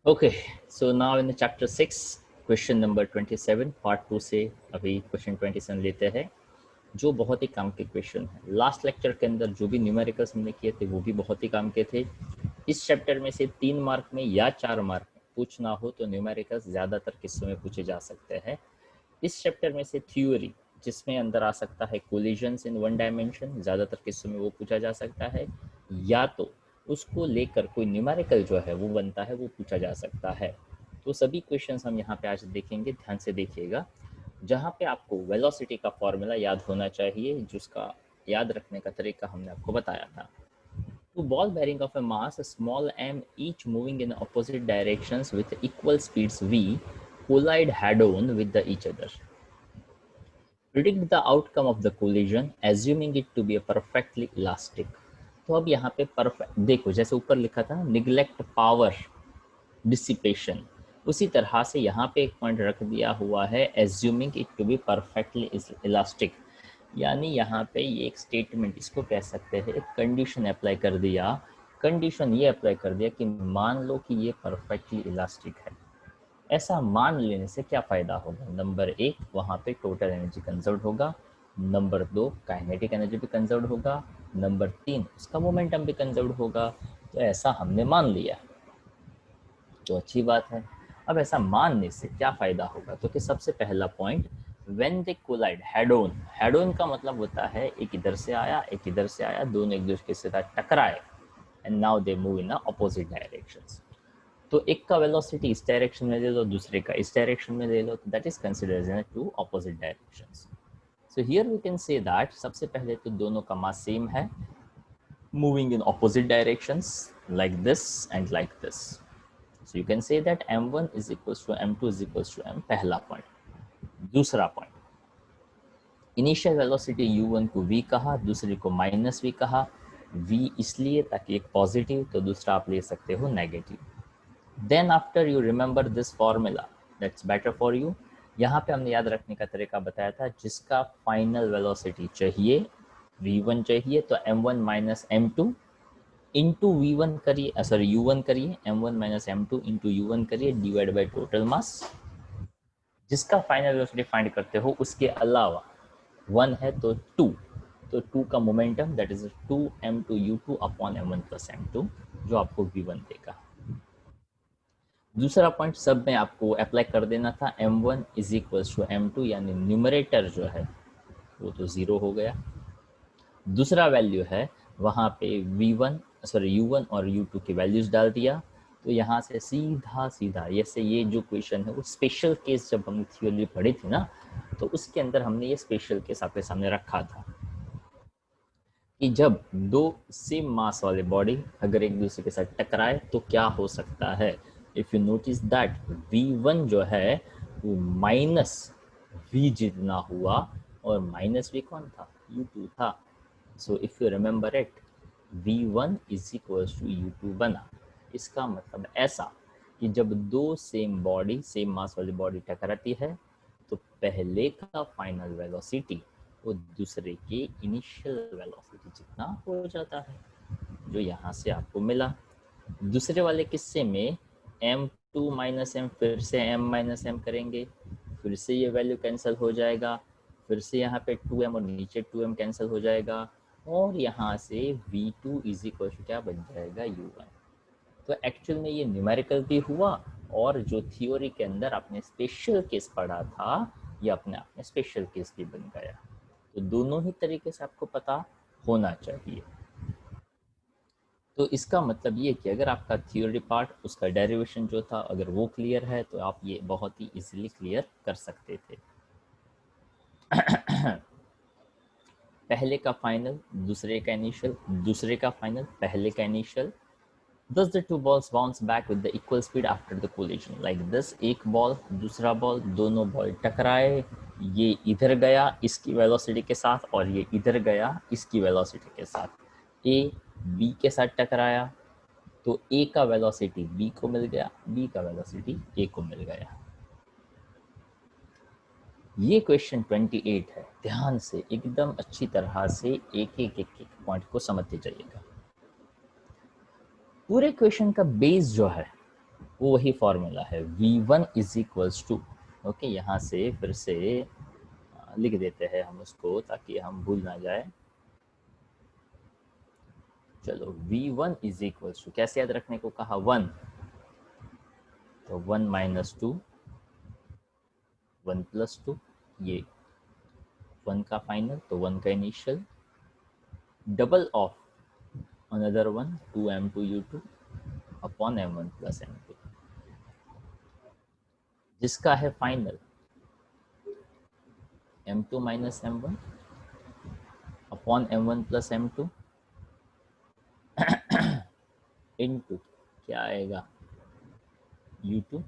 Okay, so now in the chapter 6, question number 27, part 2 से अभी question 27 लेते हैं, जो बहुत ही काम के क्वेश्चन है। लास्ट लेक्चर के अंदर जो भी न्यूमेरिकल्स हमने किए थे वो भी बहुत ही काम के थे। इस चैप्टर में से 3 मार्क में या 4 मार्क में पूछना हो तो न्यूमेरिकल्स ज़्यादातर किस्सों में पूछे जा सकते हैं। इस चैप्टर में से थ्योरी जिसमें अंदर आ सकता है कोलिजन्स इन वन डायमेंशन, ज़्यादातर किस्सों में वो पूछा जा सकता है, या तो उसको लेकर कोई न्यूमेरिकल जो है वो बनता है, वो पूछा जा सकता है। तो सभी क्वेश्चंस हम यहाँ पे आज देखेंगे, ध्यान से देखिएगा। जहाँ पे आपको वेलोसिटी का फॉर्मूला याद होना चाहिए, जिसका याद रखने का तरीका हमने आपको बताया था। To ball bearing of a mass small m each moving in opposite directions with equal speeds v collide head-on with each other. Predict the outcome of the collision assuming it to be a perfectly elastic. तो अब यहाँ पे perfect देखो, जैसे ऊपर लिखा था neglect power dissipation, उसी तरह से यहाँ पे एक पॉइंट रख दिया हुआ है assuming it to be perfectly elastic. यानी यहाँ पे ये एक स्टेटमेंट, इसको कह सकते हैं एक कंडीशन अप्लाई कर दिया। कंडीशन ये अप्लाई कर दिया कि मान लो कि ये परफेक्टली इलास्टिक है। ऐसा मान लेने से क्या फ़ायदा होगा? नंबर 1, वहाँ पे टोटल एनर्जी कंजर्व होगा। नंबर 2, काइनेटिक एनर्जी भी कंजर्व होगा। नंबर 3, उसका मोमेंटम भी कंजर्व होगा। तो ऐसा हमने मान लिया, तो अच्छी बात है। अब ऐसा मानने से क्या फ़ायदा होगा? तो कि सबसे पहला point, when they collide head on, head on का मतलब होता है एक इधर से आया, एक इधर से आया, दोनों एक दूसरे के साथ टकराए, and now they move in opposite directions. तो एक का वेलोसिटी इस डायरेक्शन में दे लो, दूसरे का इस डायरेक्शन में दे लो, तो that is considered as two opposite directions. So here we can say that सबसे पहले तो दोनों का मास सेम है, moving in opposite directions like this and like this. So you can say that m1 is equals to m2 is equals to m, पहला point. दूसरा point, initial velocity u1 को v कहा, दूसरे को minus v कहा। v इसलिए ताकि एक पॉजिटिव, तो दूसरा आप ले सकते हो negative. Then after you remember this formula, that's better for you. यहाँ पे हमने याद रखने का तरीका बताया था, जिसका फाइनल वेलोसिटी चाहिए v1 चाहिए, तो m1 minus m2 into v1 करिए, सॉरी u1 करिए, m1 minus m2 into u1 करिए, डिवाइड बाई टोटल मास। जिसका फाइनल वेलोसिटी फाइंड करते हो उसके अलावा 1 है तो 2, तो 2 का momentum that is 2m2u2 upon m1 plus m2, जो आपको v1 देगा। दूसरा पॉइंट सब में आपको अप्लाई कर देना था, m1 is equals to m2, यानी न्यूमरेटर जो है वो तो 0 हो गया। दूसरा वैल्यू है वहाँ पे u1 और u2 की वैल्यूज डाल दिया। तो यहाँ से सीधा सीधा जैसे ये जो क्वेश्चन है वो स्पेशल केस जब हमने थ्योरी पढ़ी थी ना, तो उसके अंदर हमने ये स्पेशल केस आपके सामने रखा था कि जब दो सेम मास वाले बॉडी अगर एक दूसरे के साथ टकराए तो क्या हो सकता है। If you notice that v1 जो है वो माइनस v जितना हुआ, और माइनस v कौन था? u2 था। So if you remember it, v1 is equals to u2 बना। इसका मतलब ऐसा कि जब दो सेम बॉडी, सेम मास वाली बॉडी टकराती है, तो पहले का फाइनल वेलोसिटी वो दूसरे के इनिशियल वेलोसिटी जितना हो जाता है, जो यहाँ से आपको मिला। दूसरे वाले किस्से में m2 माइनस एम, फिर से m माइनस एम करेंगे, फिर से ये वैल्यू कैंसिल हो जाएगा, फिर से यहाँ पे 2m और नीचे 2m कैंसिल हो जाएगा, और यहाँ से v2 इज इक्वल टू क्या बन जाएगा? u1। तो एक्चुअल में ये न्यूमेरिकल भी हुआ, और जो थियोरी के अंदर आपने स्पेशल केस पढ़ा था, ये अपने आप में स्पेशल केस भी बन गया। तो दोनों ही तरीके से आपको पता होना चाहिए। तो इसका मतलब ये कि अगर आपका थियोरी पार्ट, उसका डेरिवेशन जो था, अगर वो क्लियर है तो आप ये बहुत ही इजीली क्लियर कर सकते थे। पहले का फाइनल, दूसरे का इनिशियल, दूसरे का फाइनल, पहले का initial. Thus the two balls bounce back with the equal speed after the collision. Like this, एक बॉल, दूसरा बॉल, दोनों बॉल टकराए, ये इधर गया इसकी वेलोसिटी के साथ, और ये इधर गया इसकी वेलोसिटी के साथ। ए बी के साथ टकराया, तो ए का वेलोसिटी बी को मिल गया, बी का वेलोसिटी ए को मिल गया। ये क्वेश्चन 28 है, ध्यान से एकदम अच्छी तरह से एक एक पॉइंट को समझते जाइएगा। पूरे क्वेश्चन का बेस जो है वो वही फॉर्मूला है v1 is equals to, okay, यहाँ से फिर से लिख देते हैं हम उसको ताकि हम भूल ना जाए। चलो v1 इज इक्वल्स टू कैसे याद रखने को कहा, 1, तो 1 माइनस 2, 1 प्लस 2, ये 1 का फाइनल तो 1 का initial, double of another 1 2m2 u2 upon m1 plus m2, जिसका है final m2 minus m1 upon m1 plus m2 into क्या आएगा u2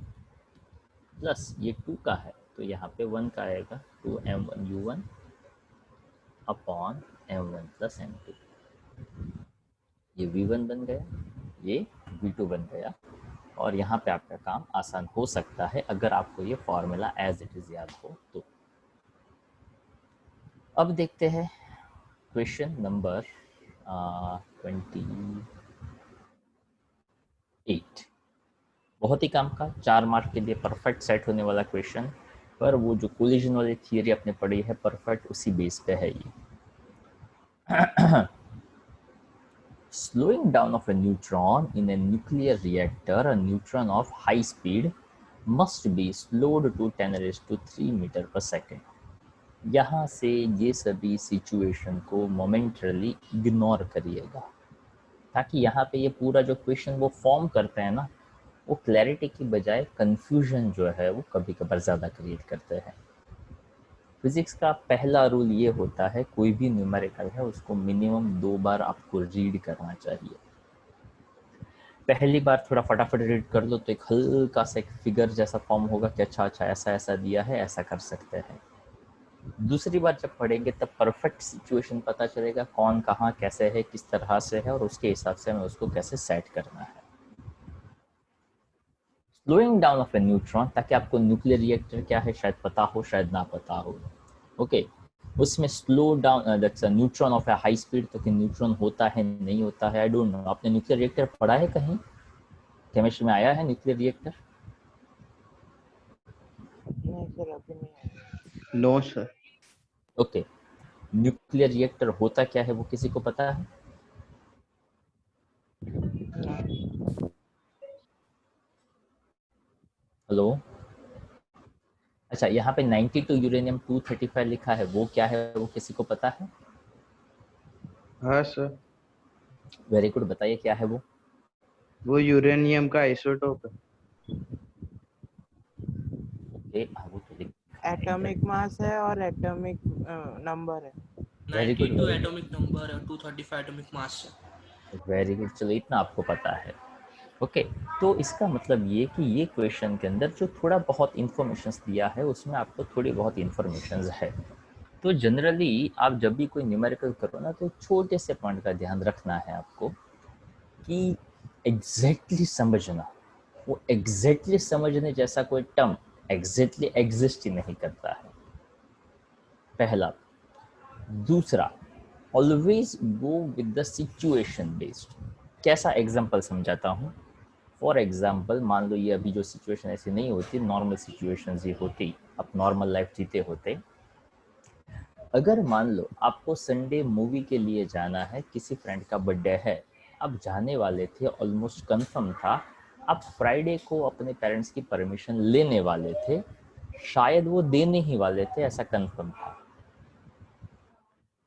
प्लस ये 2 का है तो यहाँ पे 1 का आएगा 2m1 u1 upon m1 plus m2। ये v1 बन गया, ये v2 बन गया, और यहाँ पे आपका काम आसान हो सकता है अगर आपको ये फॉर्मूला एज इट इज याद हो तो। अब देखते हैं क्वेश्चन नंबर 28। बहुत ही काम का 4 मार्क के लिए परफेक्ट सेट होने वाला क्वेश्चन, पर वो जो कोलिजन वाली थियरी आपने पढ़ी है परफेक्ट उसी बेस पे है ये। Slowing down of a neutron in a nuclear reactor, a neutron of high speed must be slowed to 10⁻³ metre पर सेकेंड। यहाँ से ये सभी सिचुएशन को मोमेंटरली इग्नोर करिएगा, ताकि यहाँ पे ये पूरा जो क्वेश्चन वो फॉर्म करते हैं ना, वो क्लैरिटी की बजाय कंफ्यूजन जो है वो कभी कभार ज़्यादा क्रिएट करते हैं। फिजिक्स का पहला रूल ये होता है कोई भी न्यूमेरिकल है उसको मिनिमम 2 बार आपको रीड करना चाहिए। पहली बार थोड़ा फटाफट रीड कर लो तो एक हल्का सा एक फिगर जैसा फॉर्म होगा कि अच्छा अच्छा ऐसा ऐसा दिया है, ऐसा कर सकते हैं। दूसरी बार जब पढ़ेंगे तब परफेक्ट सिचुएशन पता चलेगा कौन कहाँ कैसे है, किस तरह से है, और उसके हिसाब से हमें उसको कैसे सेट करना है। Slowing down of A neutron, ताकि आपको न्यूक्लियर रिएक्टर क्या है शायद पता हो शायद ना पता हो, ओके। उसमें slow down that's a neutron of A high speed, तो कि न्यूट्रॉन होता है नहीं होता है आई डोंट नो। आपने न्यूक्लियर रिएक्टर पढ़ा है कहीं, केमिस्ट्री में आया है न्यूक्लियर रिएक्टर? नहीं सर अभी नहीं आया। No sir. Okay, nuclear reactor होता क्या है वो किसी को पता है? हेलो, अच्छा यहाँ पे 92 यूरेनियम 235 लिखा है, वो क्या है वो किसी को पता है? हाँ सर। वेरी गुड, बताइए क्या है वो यूरेनियम का आइसोटोप है। ओके, वो तो लिखा है एटॉमिक मास है और एटॉमिक नंबर है। वेरी गुड 92 एटॉमिक नंबर है, 235 एटॉमिक मास है। वेरी गुड, चलो इतना आपको पता है। ओके, तो इसका मतलब ये कि ये क्वेश्चन के अंदर जो थोड़ा बहुत इंफॉर्मेशन दिया है उसमें आपको थोड़ी बहुत इंफॉर्मेशन है। तो जनरली आप जब भी कोई न्यूमेरिकल करो ना तो छोटे से पॉइंट का ध्यान रखना है आपको कि एग्जैक्टली समझना, वो एग्जैक्टली समझने जैसा कोई टर्म एग्जैक्टली एग्जिस्ट ही नहीं करता है, पहला। दूसरा, always go with the situation based. कैसा एग्जाम्पल समझाता हूँ, फॉर एग्जाम्पल मान लो ये अभी जो सिचुएशन ऐसी नहीं होती, नॉर्मल सिचुएशन ही होती, आप नॉर्मल लाइफ जीते होते। अगर मान लो आपको संडे मूवी के लिए जाना है, किसी फ्रेंड का बर्थडे है, आप जाने वाले थे, ऑलमोस्ट कंफर्म था, आप फ्राइडे को अपने पेरेंट्स की परमिशन लेने वाले थे, शायद वो देने ही वाले थे, ऐसा कंफर्म था।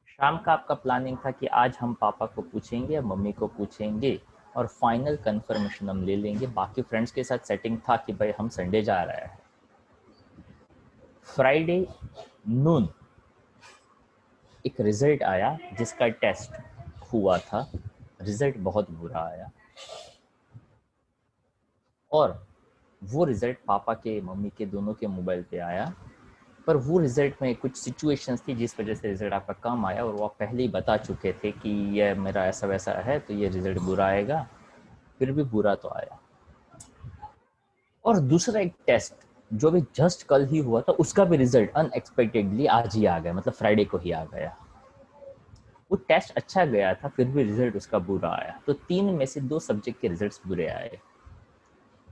शाम का आपका प्लानिंग था कि आज हम पापा को पूछेंगे या मम्मी को पूछेंगे और फाइनल कंफर्मेशन हम ले लेंगे। बाकी फ्रेंड्स के साथ सेटिंग था कि भाई हम संडे जा रहे हैं। फ्राइडे नून एक रिजल्ट आया जिसका टेस्ट हुआ था, रिजल्ट बहुत बुरा आया, और वो रिजल्ट पापा के मम्मी के दोनों के मोबाइल पे आया, पर वो रिजल्ट में कुछ सिचुएशंस थी जिस वजह से रिजल्ट आपका कम आया, और वो आप पहले ही बता चुके थे कि ये मेरा ऐसा वैसा है तो ये रिजल्ट बुरा आएगा, फिर भी बुरा तो आया। और दूसरा एक टेस्ट जो भी जस्ट कल ही हुआ था, उसका भी रिजल्ट अनएक्सपेक्टेडली आज ही आ गया, मतलब फ्राइडे को ही आ गया। वो टेस्ट अच्छा गया था फिर भी रिजल्ट उसका बुरा आया, तो 3 में से 2 सब्जेक्ट के रिजल्ट्स बुरे आए।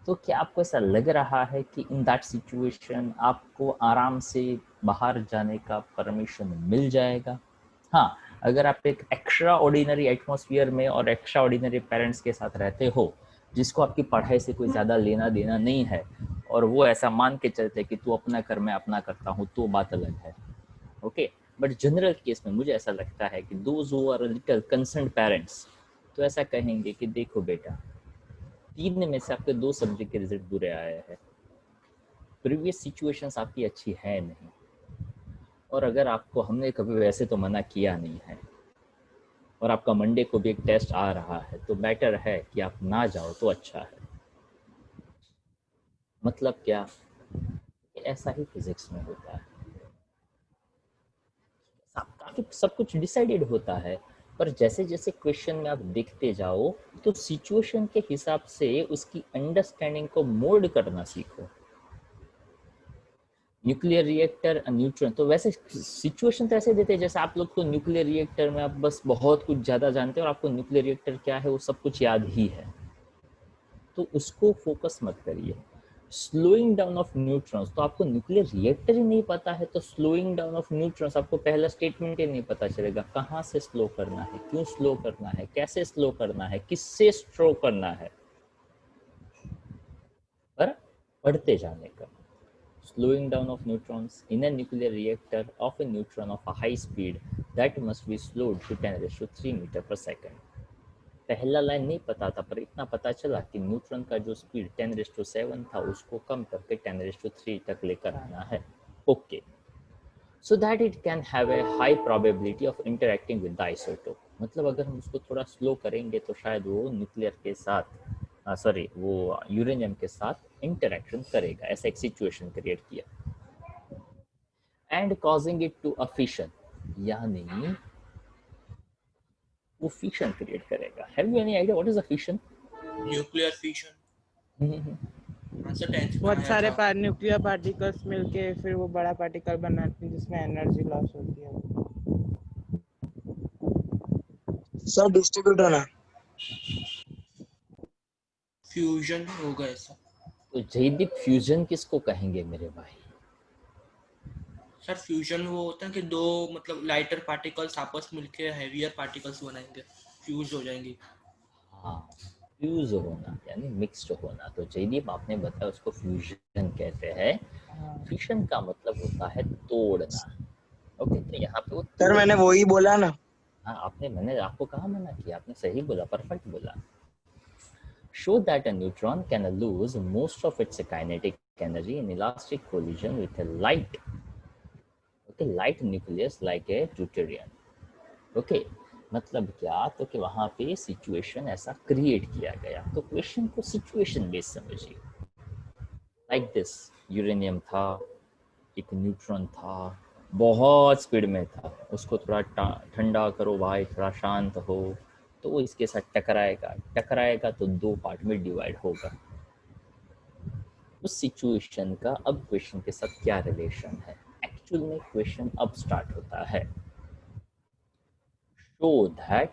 तो क्या आपको ऐसा लग रहा है कि इन दैट सिचुएशन आपको आराम से बाहर जाने का परमिशन मिल जाएगा? हाँ, अगर आप एक एक्स्ट्रा ऑर्डिनरी एटमॉस्फेयर में और एक्स्ट्रा ऑर्डिनरी पेरेंट्स के साथ रहते हो, जिसको आपकी पढ़ाई से कोई ज़्यादा लेना देना नहीं है, और वो ऐसा मान के चलते कि तू अपना कर मैं अपना करता हूँ, तो बात अलग है। ओके, बट जनरल केस में मुझे ऐसा लगता है कि those who are little concerned parents तो ऐसा कहेंगे कि देखो बेटा, 3 में से आपके 2 सब्जेक्ट के रिजल्ट बुरे आए हैं, प्रीवियस सिचुएशंस आपकी अच्छी है नहीं, और अगर आपको हमने कभी वैसे तो मना किया नहीं है, और आपका मंडे को भी एक टेस्ट आ रहा है, तो बेटर है कि आप ना जाओ तो अच्छा है। मतलब क्या, ऐसा ही फिजिक्स में होता है, काफी सब कुछ डिसाइडेड होता है, पर जैसे जैसे क्वेश्चन में आप देखते जाओ तो सिचुएशन के हिसाब से उसकी अंडरस्टैंडिंग को मोल्ड करना सीखो। न्यूक्लियर रिएक्टर न्यूट्रॉन, तो वैसे सिचुएशन तो ऐसे देते हैं जैसे आप लोग को न्यूक्लियर रिएक्टर में आप बस बहुत कुछ ज़्यादा जानते हैं और आपको न्यूक्लियर रिएक्टर क्या है वो सब कुछ याद ही है, तो उसको फोकस मत करिए। स्लोइंग डाउन ऑफ न्यूट्रॉन्स, तो आपको न्यूक्लियर रिएक्टर ही नहीं पता है तो स्लोइंग डाउन ऑफ न्यूट्रॉन्स आपको पहला स्टेटमेंट ही नहीं पता चलेगा, कहाँ से स्लो करना है, क्यों स्लो करना है, कैसे स्लो करना है, किससे स्लो करना है, पर पढ़ते जाने का। Slowing down of neutrons in a nuclear reactor of a neutron of a high speed that must be slowed to 10⁻³ metre per second. पहला लाइन नहीं पता था, पर इतना पता चला कि न्यूट्रॉन का जो स्पीड 10⁻⁷ था उसको कम करके 10⁻³ तक लेकर आना है। Okay, so that it can have a high probability of interacting with the isotope. मतलब अगर हम उसको थोड़ा स्लो करेंगे तो शायद वो न्यूक्लियर के साथ वो यूरेनियम के साथ इंटरेक्शन करेगा, ऐसा एक सिचुएशन क्रिएट किया। And causing it to a fission, यानी वो फिशन क्रिएट करेगा। Have you any idea what is a fission? Nuclear fission, answer 10th में बहुत आया सारे था। न्यूक्लियर पार्टिकल्स मिलके फिर वो बड़ा पार्टिकल बनाते हैं जिसमें एनर्जी लॉस होती है। सर डिस्ट्रीब्यूट होना। फ्यूजन होगा ऐसा। तो जयदीप, फ्यूजन किसको कहेंगे मेरे भाई? सर फ्यूजन वो होता है कि दो मतलब लाइटर पार्टिकल्स आपस में मिलके हैवियर पार्टिकल्स बनाएंगे, फ्यूज हो जाएंगे। हाँ, फ्यूज होना यानी मिक्स्ड होना। तो जयदीप आपने बताया उसको फ्यूजन कहते हैं। फिशन का मतलब होता है तोड़ना। ओके, तो यहाँ पे वो सर मैंने वही बोला ना। हाँ, मैंने आपको कहा मना किया, आपने सही बोला, परफेक्ट बोला। Show that a neutron can lose most of its kinetic energy in elastic collision with a light nucleus like a deuterium. Okay, मतलब क्या, तो कि वहाँ पे सिचुएशन ऐसा क्रिएट किया गया। तो क्वेश्चन को सिचुएशन बेस्ड समझिए। लाइक दिस, यूरेनियम था, एक न्यूट्रॉन था, बहुत स्पीड में था, उसको थोड़ा ठंडा करो भाई, थोड़ा शांत हो, तो वो इसके साथ टकराएगा तो 2 पार्ट में डिवाइड होगा। उस सिचुएशन का अब क्वेश्चन के साथ क्या रिलेशन है? एक्चुअल में क्वेश्चन अब स्टार्ट होता है, show that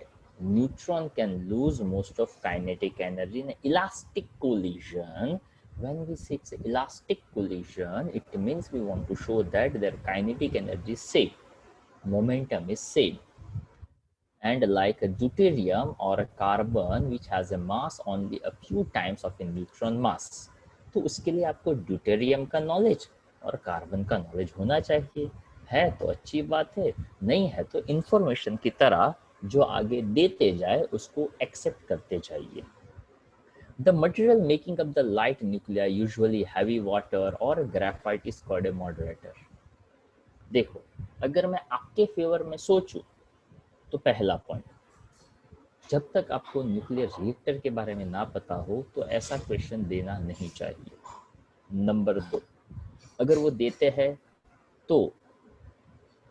neutron can lose most of kinetic energy in elastic collision. When we say it's elastic collision, it means we want to show that their kinetic energy is same, momentum is same, and like a deuterium or a carbon which has a mass only a few times of a neutron mass, तो उसके लिए आपको deuterium का knowledge और carbon का knowledge होना चाहिए। है तो अच्छी बात है, नहीं है तो इंफॉर्मेशन की तरह जो आगे देते जाए उसको एक्सेप्ट करते जाइए। The material making up the light nuclei, usually heavy water or graphite, is called a moderator. देखो, अगर मैं आपके फेवर में सोचूं तो पहला पॉइंट, जब तक आपको न्यूक्लियर रिएक्टर के बारे में ना पता हो तो ऐसा क्वेश्चन देना नहीं चाहिए। नंबर 2, अगर वो देते हैं तो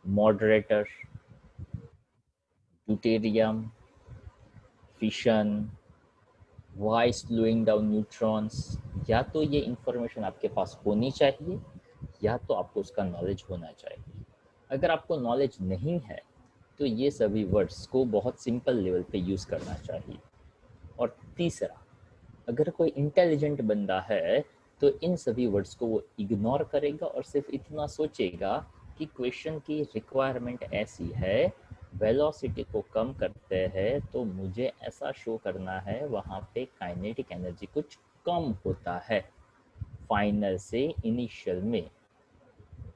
moderator, deuterium, fission, why slowing down neutrons, या तो ये इंफॉर्मेशन आपके पास होनी चाहिए या तो आपको उसका नॉलेज होना चाहिए। अगर आपको नॉलेज नहीं है तो ये सभी वर्ड्स को बहुत सिंपल लेवल पे यूज़ करना चाहिए। और तीसरा, अगर कोई इंटेलिजेंट बंदा है तो इन सभी वर्ड्स को वो इग्नोर करेगा और सिर्फ इतना सोचेगा कि क्वेश्चन की रिक्वायरमेंट ऐसी है, वेलोसिटी को कम करते हैं तो मुझे ऐसा शो करना है वहाँ पे काइनेटिक एनर्जी कुछ कम होता है फाइनल से इनिशियल में।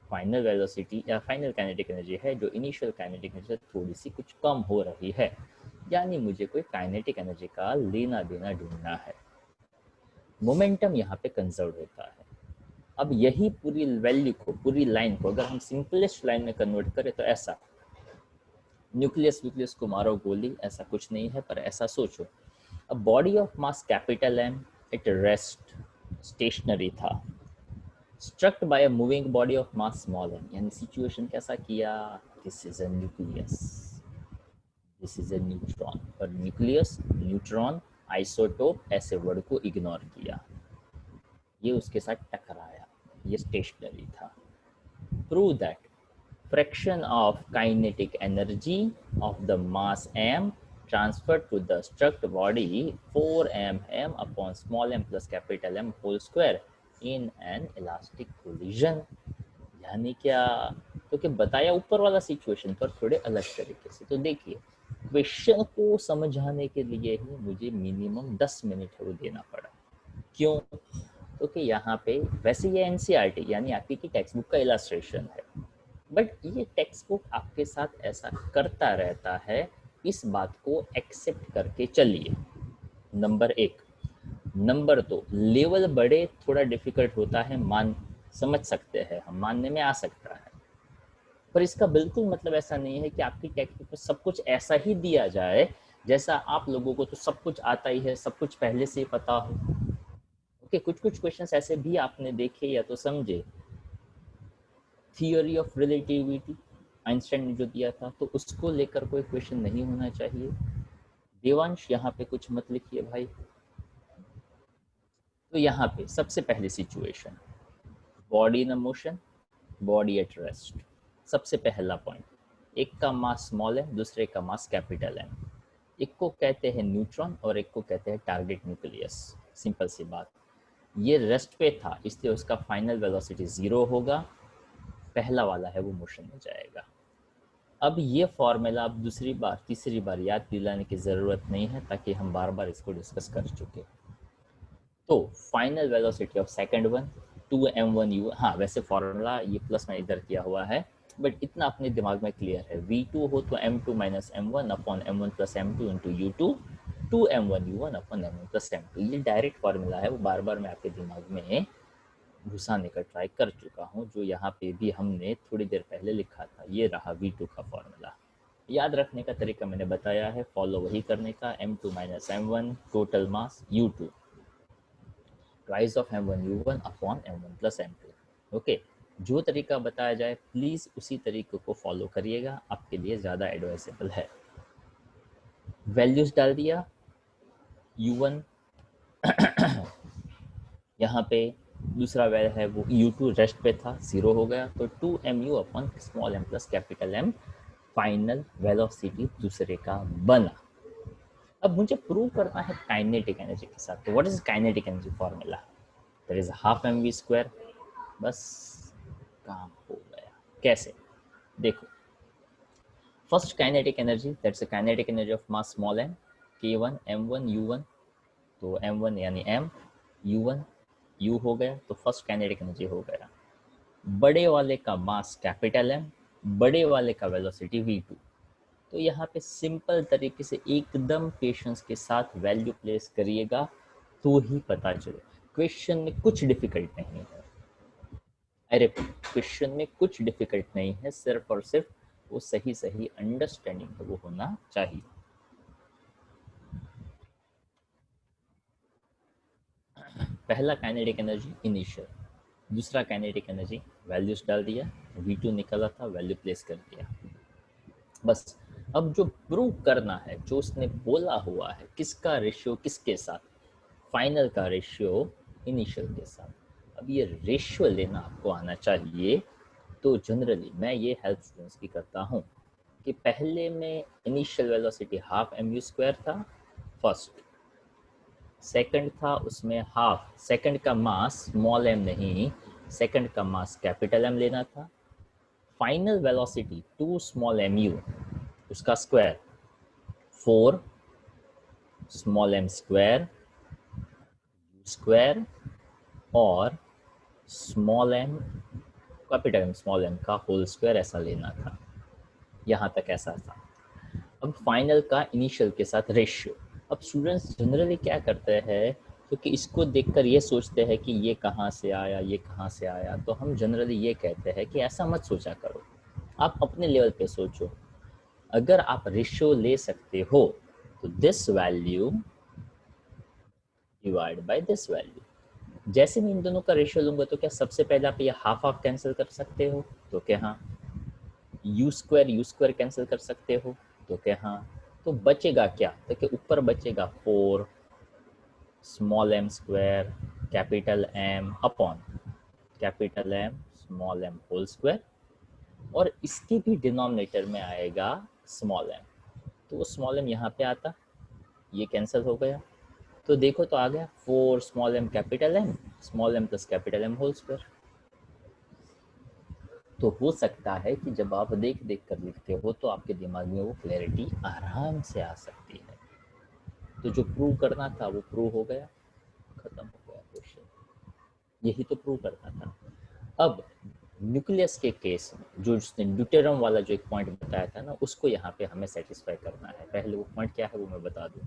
फाइनल वेलोसिटी या फाइनल काइनेटिक एनर्जी है जो इनिशियल काइनेटिक एनर्जी से थोड़ी सी कुछ कम हो रही है, यानी मुझे कोई काइनेटिक एनर्जी का लेना देना ढूंढना है। मोमेंटम यहाँ पे कंजर्व होता है। अब यही पूरी वैल्यू को, पूरी लाइन को अगर हम सिंपलेस्ट लाइन में कन्वर्ट करें तो ऐसा, न्यूक्लियस को मारो गोली, ऐसा कुछ नहीं है, पर ऐसा सोचो। A body of mass capital M at rest stationary था, struck by a moving body of mass small M, यानी सिचुएशन कैसा किया, this is a nucleus, this is a neutron, और न्यूक्लियस, न्यूट्रॉन, आइसोटोप ऐसे वर्ड को ignore किया, ये उसके साथ टकराया, ये स्टेशनरी था। Prove that fraction of kinetic energy of the mass m transferred to the struck body 4m upon small m plus capital M whole square in an elastic collision। यानी क्या, तो क्या बताया ऊपर वाला सिचुएशन पर थोड़े अलग तरीके से। तो देखिए, क्वेश्चन को समझाने के लिए ही मुझे मिनिमम 10 मिनट है वो देना पड़ा। क्यों? क्योंकि यहाँ पे वैसे ये एनसीईआरटी यानी आपकी की टेक्स्ट बुक का इलास्ट्रेशन है, बट ये टेक्स्ट बुक आपके साथ ऐसा करता रहता है, इस बात को एक्सेप्ट करके चलिए। नंबर 1। नंबर 2, लेवल बड़े थोड़ा डिफिकल्ट होता है, समझ सकते हैं हम, मानने में आ सकता है, पर इसका बिल्कुल मतलब ऐसा नहीं है कि आपकी टेक्स्ट बुक में सब कुछ ऐसा ही दिया जाए जैसा आप लोगों को तो सब कुछ आता ही है, सब कुछ पहले से ही पता हो। ओके, कुछ क्वेश्चंस ऐसे भी आपने देखे या तो समझे। थियोरी ऑफ रिलेटिविटी आइंस्टाइन ने जो दिया था, तो उसको लेकर कोई क्वेश्चन नहीं होना चाहिए। देवांश यहाँ पे कुछ मत लिखिए भाई। तो यहाँ पे सबसे पहले situation, body in motion, body at rest. सबसे पहला पॉइंट, एक का मास स्मॉल है, दूसरे का मास कैपिटल है। एक को कहते हैं न्यूट्रॉन और एक को कहते हैं टारगेट न्यूक्लियस। सिंपल सी बात, ये रेस्ट पे था इसलिए उसका फाइनल वेलोसिटी 0 होगा, पहला वाला है वो मोशन में जाएगा। अब ये फॉर्मूला अब दूसरी बार तीसरी बार याद दिलाने की ज़रूरत नहीं है, ताकि हम बार बार इसको डिस्कस कर चुके। तो final velocity of second one 2m1u, हाँ वैसे फॉर्मूला ये प्लस में इधर किया हुआ है, बट इतना अपने दिमाग में क्लियर है, v2 हो तो m2 minus m1 upon m1 plus m2 into u2, 2m1u1 upon m1 plus m2। ये डायरेक्ट फॉर्मूला है, वो बार बार मैं आपके दिमाग में घुसाने का ट्राई कर चुका हूँ, जो यहाँ पे भी हमने थोड़ी देर पहले लिखा था। ये रहा v2 का फॉर्मूला। याद रखने का तरीका मैंने बताया है, फॉलो वही करने का, m2 minus m1 total mass u2 rise of m1 u1 upon m1 plus m2। Okay, जो तरीका बताया जाए प्लीज़ उसी तरीके को फॉलो करिएगा, आपके लिए ज़्यादा एडवाइसेबल है। वैल्यूज़ डाल दिया, u1 यहाँ पे दूसरा वैल्यू है वो u2 रेस्ट पे था, 0 हो गया, तो 2mu upon small m plus capital M final velocity दूसरे का बना। अब मुझे प्रूव करना है काइनेटिक एनर्जी के साथ, तो what is kinetic energy formula, that is half mv²। बस काम हो गया। कैसे? देखो, first kinetic energy, that's a kinetic energy of mass small m, k1 m1 u1, तो m1 यानी m, u1 u हो गया, तो फर्स्ट काइनेटिक एनर्जी हो गया। बड़े वाले का मास कैपिटल M, बड़े वाले का वेलोसिटी v2। तो यहाँ पे सिंपल तरीके से एकदम पेशेंस के साथ वैल्यू प्लेस करिएगा तो ही पता चले। क्वेश्चन में कुछ डिफिकल्ट नहीं है, अरे क्वेश्चन में कुछ डिफिकल्ट नहीं है, सिर्फ और सिर्फ वो सही सही अंडरस्टैंडिंग वो होना चाहिए। पहला काइनेटिक एनर्जी इनिशियल, दूसरा काइनेटिक एनर्जी वैल्यूज डाल दिया, v2 निकला था, वैल्यू प्लेस कर दिया। बस अब जो प्रूव करना है, जो उसने बोला हुआ है, किसका रेशियो किसके साथ, फाइनल का रेशियो इनिशियल के साथ। अब ये रेशियो लेना आपको आना चाहिए। तो जनरली मैं ये हेल्प स्टूडेंट्स की करता हूँ कि पहले में इनिशियल वेलोसिटी हाफ mu² था फर्स्ट, सेकंड था उसमें हाफ, सेकंड का मास स्मॉल m नहीं, सेकंड का मास कैपिटल M लेना था। फाइनल वेलोसिटी 2 स्मॉल mu, उसका square 4 small m square square और small m capital M small m का होल स्क्वायर, ऐसा लेना था। यहाँ तक ऐसा था। अब फाइनल का इनिशियल के साथ रेशियो। अब स्टूडेंट्स जनरली क्या करते हैं, क्योंकि इसको देखकर ये सोचते हैं कि ये कहाँ से आया, ये कहाँ से आया, तो हम जनरली ये कहते हैं कि ऐसा मत सोचा करो, आप अपने लेवल पे सोचो। अगर आप रेशियो ले सकते हो तो this value divide by this value. जैसे मैं इन दोनों का रेशियो लूंगा तो क्या सबसे पहले आप ये हाफ हाफ कैंसिल कर सकते हो, तो क्या हाँ। यू स्क्वायर कैंसिल कर सकते हो, तो क्या हाँ। तो बचेगा क्या, तो क्या ऊपर बचेगा 4 small m square capital M upon capital M small m whole square, और इसके भी डिनोमिनेटर में आएगा स्मॉल m, तो वो स्मॉल m यहाँ पे आता, ये कैंसिल हो गया, तो देखो तो आ गया 4 small m capital M small m plus capital M whole square. तो हो सकता है कि जब आप देख देख कर लिखते हो तो आपके दिमाग में वो क्लैरिटी आराम से आ सकती है। तो जो प्रूव करना था वो प्रूव हो गया, खत्म हो गया क्वेश्चन, यही तो प्रूव करना था। अब न्यूक्लियस के केस में जो उसने ड्यूटेरियम वाला जो एक पॉइंट बताया था ना, उसको यहाँ पे हमें सेटिस्फाई करना है। पहले वो पॉइंट क्या है वो मैं बता दूं।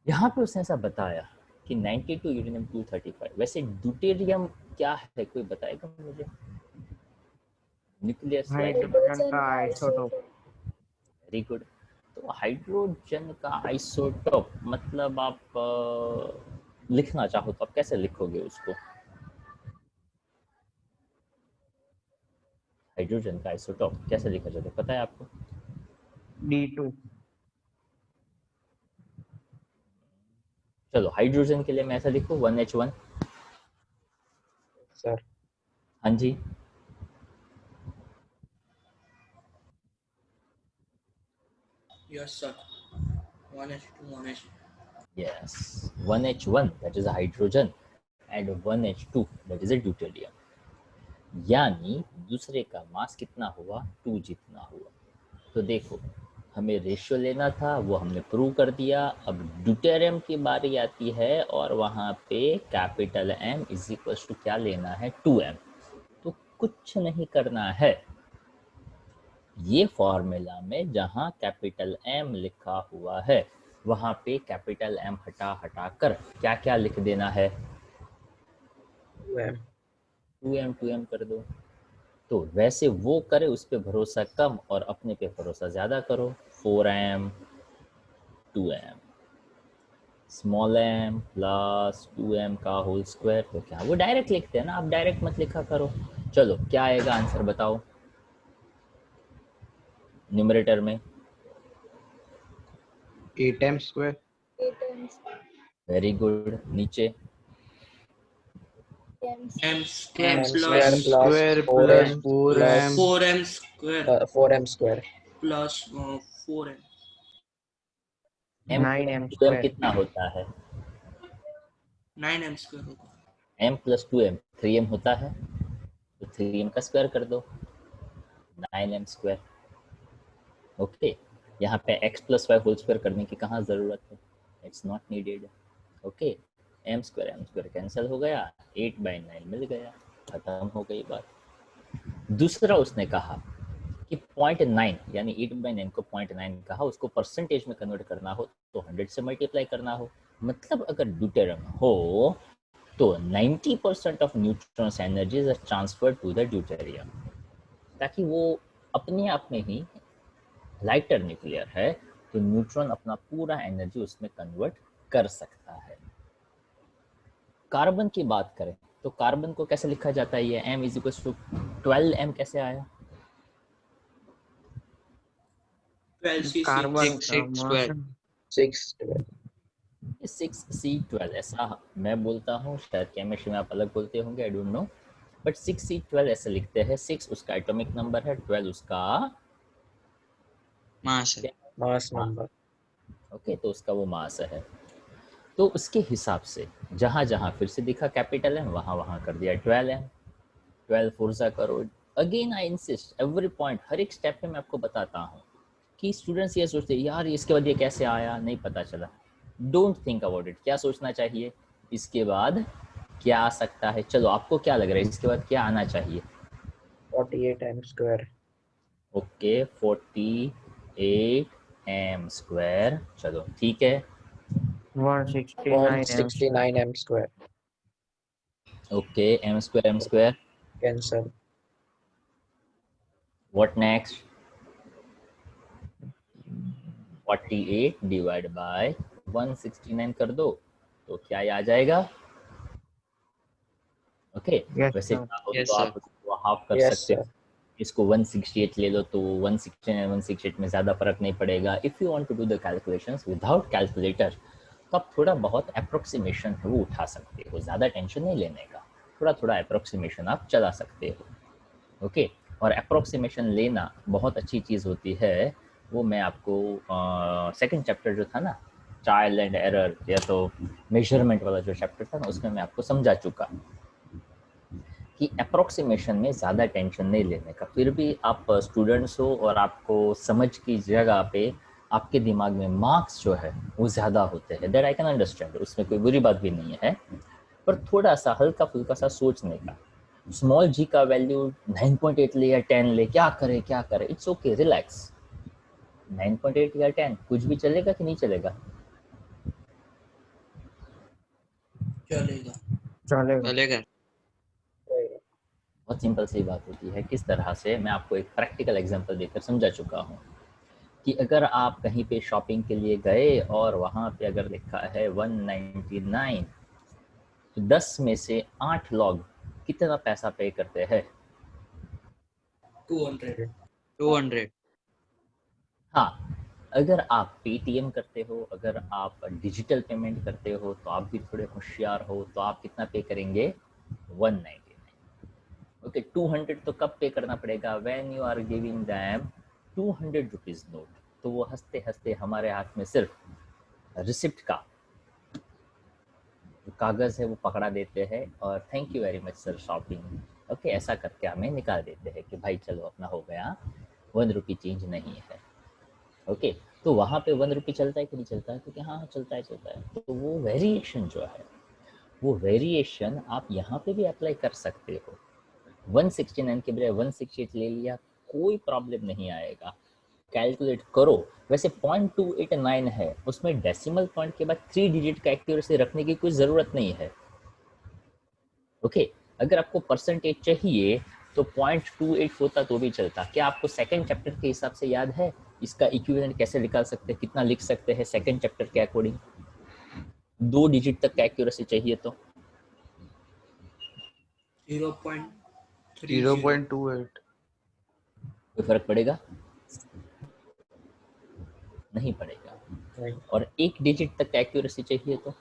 यहाँ पे उसने ऐसा बताया कि 92 यूरेनियम 235, वैसे ड्यूटेरियम क्या है कोई बताएगा मुझे? न्यूक्लियस हाइड्रोजन का आइसोटोप। Very good. तो हाइड्रोजन का आइसोटोप मतलब आप लिखना चाहो तो आप कैसे लिखोगे उसको? हाइड्रोजन का आइसोटोप कैसे लिखा जाता है पता है आपको? D2। चलो हाइड्रोजन के लिए मैं ऐसा लिखूं 1H1। सर हाँ जी, yes sir 1H2 1H। yes, 1H1 that is a hydrogen and 1H2 that is a deuterium। यानी दूसरे का मास कितना हुआ, 2 जितना हुआ। तो देखो हमें रेशियो लेना था, वो हमने प्रूव कर दिया। अब ड्यूटेरियम की बारी आती है और वहाँ पे capital M is equal to क्या लेना है, 2M। तो कुछ नहीं करना है, ये फॉर्मूला में जहाँ कैपिटल M लिखा हुआ है वहाँ पे कैपिटल M हटा हटा कर क्या क्या लिख देना है, 2M कर दो। तो वैसे वो करे उस पे भरोसा कम और अपने पे भरोसा ज़्यादा करो। 4M 2M small m plus 2M का होल स्क्वायर, तो क्या वो डायरेक्ट लिखते हैं ना, आप डायरेक्ट मत लिखा करो। चलो क्या आएगा आंसर बताओ न्यूमरेटर में? 8m square. Very good. नीचे M square M plus square plus 4m 4M square 4m square plus 4M। m 9m 2m square. कितना होता है? 9M square होगा। m प्लस 2m 3m होता है, तो 3m का स्क्वायर कर दो 9m स्क्वायर। ओके, यहाँ पे x plus Y whole square करने की कहाँ ज़रूरत है, it's not needed. Okay, m square cancel हो गया, 8/9 मिल गया, खत्म हो गई बात। दूसरा उसने कहा कि 0.9 यानी 8/9 को 0.9 कहा, उसको परसेंटेज में कन्वर्ट करना हो तो 100 से मल्टीप्लाई करना हो। मतलब अगर ड्यूटेरियम हो तो 90% of neutrons energies are transferred to the deuterium, ताकि वो अपने आप में ही लाइटर न्यूक्लियर है तो न्यूट्रॉन अपना पूरा एनर्जी उसमें कन्वर्ट कर सकता है। कार्बन की बात करें तो कार्बन को कैसे लिखा जाता है, ये m = 12m कैसे आया? 12C6 कार्बन 6C12 ऐसा मैं बोलता हूँ, शायद केमिस्ट्री में आप अलग बोलते होंगे, I don't know, but 6C12 ऐसे लिखते हैं। 6 उसका एटॉमिक नंबर है, 12 उसका मास है, मास नंबर। ओके, तो उसका वो मास है। तो उसके हिसाब से जहाँ जहाँ फिर से दिखा कैपिटल एम, वहाँ वहाँ कर दिया 12M। 12 फोर्जा करो। Again I insist, every point, हर एक स्टेप पे मैं आपको बताता हूँ कि स्टूडेंट्स ये सोचते हैं यार इसके बाद ये कैसे आया, नहीं पता चला। Don't think about it. क्या सोचना चाहिए, इसके बाद क्या आ सकता है। चलो आपको क्या लग रहा है इसके बाद क्या आना चाहिए? 48m square. Okay, 48m square. चलो ठीक है। 169 m square. 169m square. Okay, m square. Cancel. What next? 48 divide by 169 कर दो तो क्या आ जाएगा? ओके, Yes, वैसे sir. चाहो Yes, तो sir. आप उसको हाफ कर Yes, सकते sir. हो, इसको 168 ले लो तो 169 168 में ज़्यादा फर्क नहीं पड़ेगा। If you want to do the calculations without calculator तो आप थोड़ा बहुत अप्रोक्सीमेशन है वो उठा सकते हो, ज़्यादा टेंशन नहीं लेने का, थोड़ा थोड़ा अप्रोक्सीमेशन आप चला सकते हो। ओके, और अप्रोक्सीमेशन लेना बहुत अच्छी चीज़ होती है। वो मैं आपको सेकंड चैप्टर जो था ना, ट्रायल एंड एरर या तो मेजरमेंट वाला जो चैप्टर था ना, उसमें मैं आपको समझा चुका कि अप्रोक्सीमेशन में ज़्यादा टेंशन नहीं लेने का। फिर भी आप स्टूडेंट्स हो और आपको समझ की जगह पे आपके दिमाग में मार्क्स जो है वो ज़्यादा होते हैं, दैट आई कैन अंडरस्टैंड, उसमें कोई बुरी बात भी नहीं है। पर थोड़ा सा हल्का फुल्का सा सोचने का, स्मॉल जी का वैल्यू 9.8 ले या 10 ले, क्या करे क्या करे, इट्स ओके, रिलैक्स। 9.8 या 10 कुछ भी चलेगा कि नहीं चलेगा? चलेगा। चलेगा. चलेगा. बहुत सिंपल सी बात होती है। किस तरह से, मैं आपको एक प्रैक्टिकल एग्जांपल देकर समझा चुका हूँ कि अगर आप कहीं पे शॉपिंग के लिए गए और वहाँ पे अगर लिखा है 199, तो 10 में से 8 लोग कितना पैसा पे करते हैं? 200। 200. हाँ, अगर आप पेटीएम करते हो, अगर आप डिजिटल पेमेंट करते हो तो आप भी थोड़े होशियार हो, तो आप कितना पे करेंगे? 199। ओके, 200 तो कब पे करना पड़ेगा? When you are giving them 200 rupees note, तो वो हंसते हंसते हमारे हाथ में सिर्फ रिसिप्ट का जो कागज़ है वो पकड़ा देते हैं और thank you very much sir shopping. Okay, ऐसा करके हमें निकाल देते हैं कि भाई चलो अपना हो गया, 1 रुपी चेंज नहीं है। ओके, तो वहाँ पे 1 रुपी चलता है कि नहीं चलता है? क्योंकि हाँ चलता है। तो वो वेरिएशन जो है, वो वेरिएशन आप यहाँ पे भी अप्लाई कर सकते हो। 169 के बजाय 168 ले लिया, कोई प्रॉब्लम नहीं आएगा। कैलकुलेट करो। वैसे 0.289 है, उसमें डेसिमल पॉइंट के बाद 3 डिजिट का एक्यूरेसी रखने की कोई ज़रूरत नहीं है। ओके, अगर आपको परसेंटेज चाहिए तो 0.28 होता तो भी चलता। क्या आपको सेकंड चैप्टर के हिसाब से याद है इसका इक्विवेलेंट कैसे निकाल सकते हैं, कितना लिख सकते हैं सेकंड चैप्टर के अकॉर्डिंग? 2 डिजिट तक का एक्यूरेसी चाहिए तो 0.30। 0.28. कोई फर्क पड़ेगा? नहीं पड़ेगा। और 1 डिजिट तक का एक्यूरेसी चाहिए तो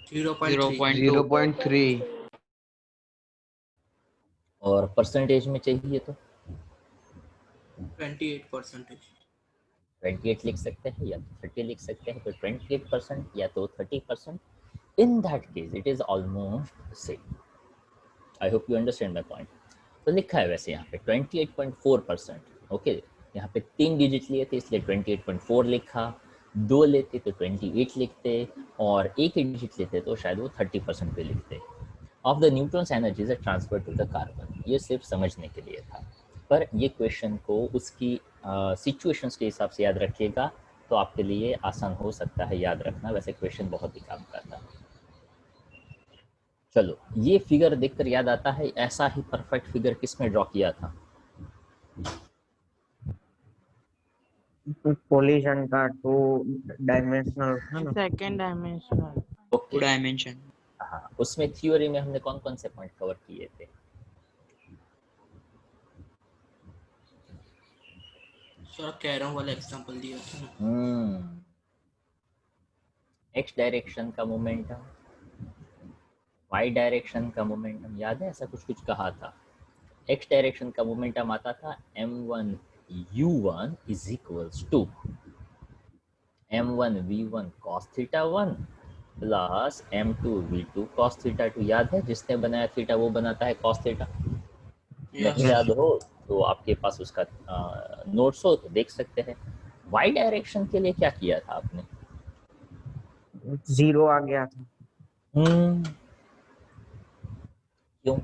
0.3। 0.3. और परसेंटेज में चाहिए तो 28%। 28 लिख सकते हैं या तो 30 लिख सकते हैं, तो 28% या तो 30%। In that case it is almost same. I hope you understand my point. तो लिखा है वैसे यहाँ पे 28.4%। ओके, यहाँ पे 3 डिजिट लिए थे इसलिए 28.4 लिखा, 2 लेते तो 28 लिखते, और 1 डिजिट लेते तो शायद वो 30% पे लिखते। Of the neutrons energies are transfer to the carbon. ये सिर्फ समझने के लिए था, पर ये क्वेश्चन को उसकी सिचुएशंस के हिसाब से याद रखिएगा तो आपके लिए आसान हो सकता है याद रखना। वैसे क्वेश्चन बहुत ही काम का था। चलो, ये फिगर देखकर याद आता है ऐसा ही परफेक्ट फिगर किसमें ड्रॉ किया था? पोल्यूशन का 2 डायमेंशनल है ना. Second dimensional. Okay, 2 dimension. हाँ, उसमें थ्योरी में हमने कौन कौन से पॉइंट कवर किए थे? सर कैरम वाला एग्जांपल दिया था ना। एक्स डायरेक्शन का मोमेंटम, वाई डायरेक्शन का मोमेंटम, याद है ऐसा कुछ कुछ कहा था। एक्स डायरेक्शन का मोमेंटम आता था m1 u1 is equals to m1 v1 cos theta 1 plus m2 v2 cos theta 2। याद है जिसने बनाया थीटा वो बनाता है cos थीटा। नहीं Yes. याद हो तो आपके पास उसका नोट्स हो तो देख सकते हैं। वाई डायरेक्शन के लिए क्या किया था आपने? 0 आ गया था। क्यों?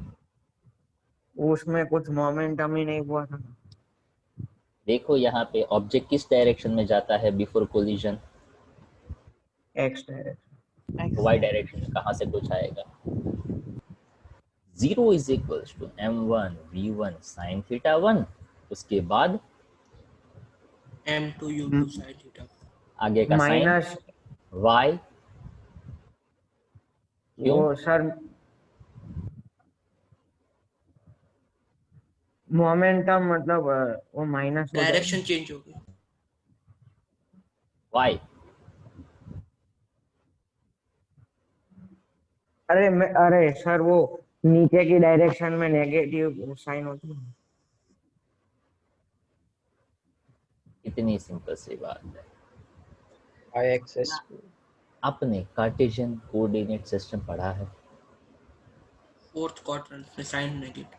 उसमें कुछ मोमेंटम ही नहीं हुआ था। देखो यहाँ पे ऑब्जेक्ट किस डायरेक्शन में जाता है before collision? X direction. Y direction में कहाँ से कुछ आएगा? 0 is equal to m1 v1 sin theta 1। उसके बाद M2 U2 sin theta। आगे का साइन माइनस y। क्यों? वो सर मोमेंटम मतलब वो माइनस हो डायरेक्शन जाएगा। चेंज हो गई। y अरे सर वो नीचे की डायरेक्शन में नेगेटिव साइन होती है। इतनी सिंपल सी बात है। Y axis। आपने कार्टेशियन कोऑर्डिनेट सिस्टम पढ़ा है? 4th quadrant में साइन नेगेटिव।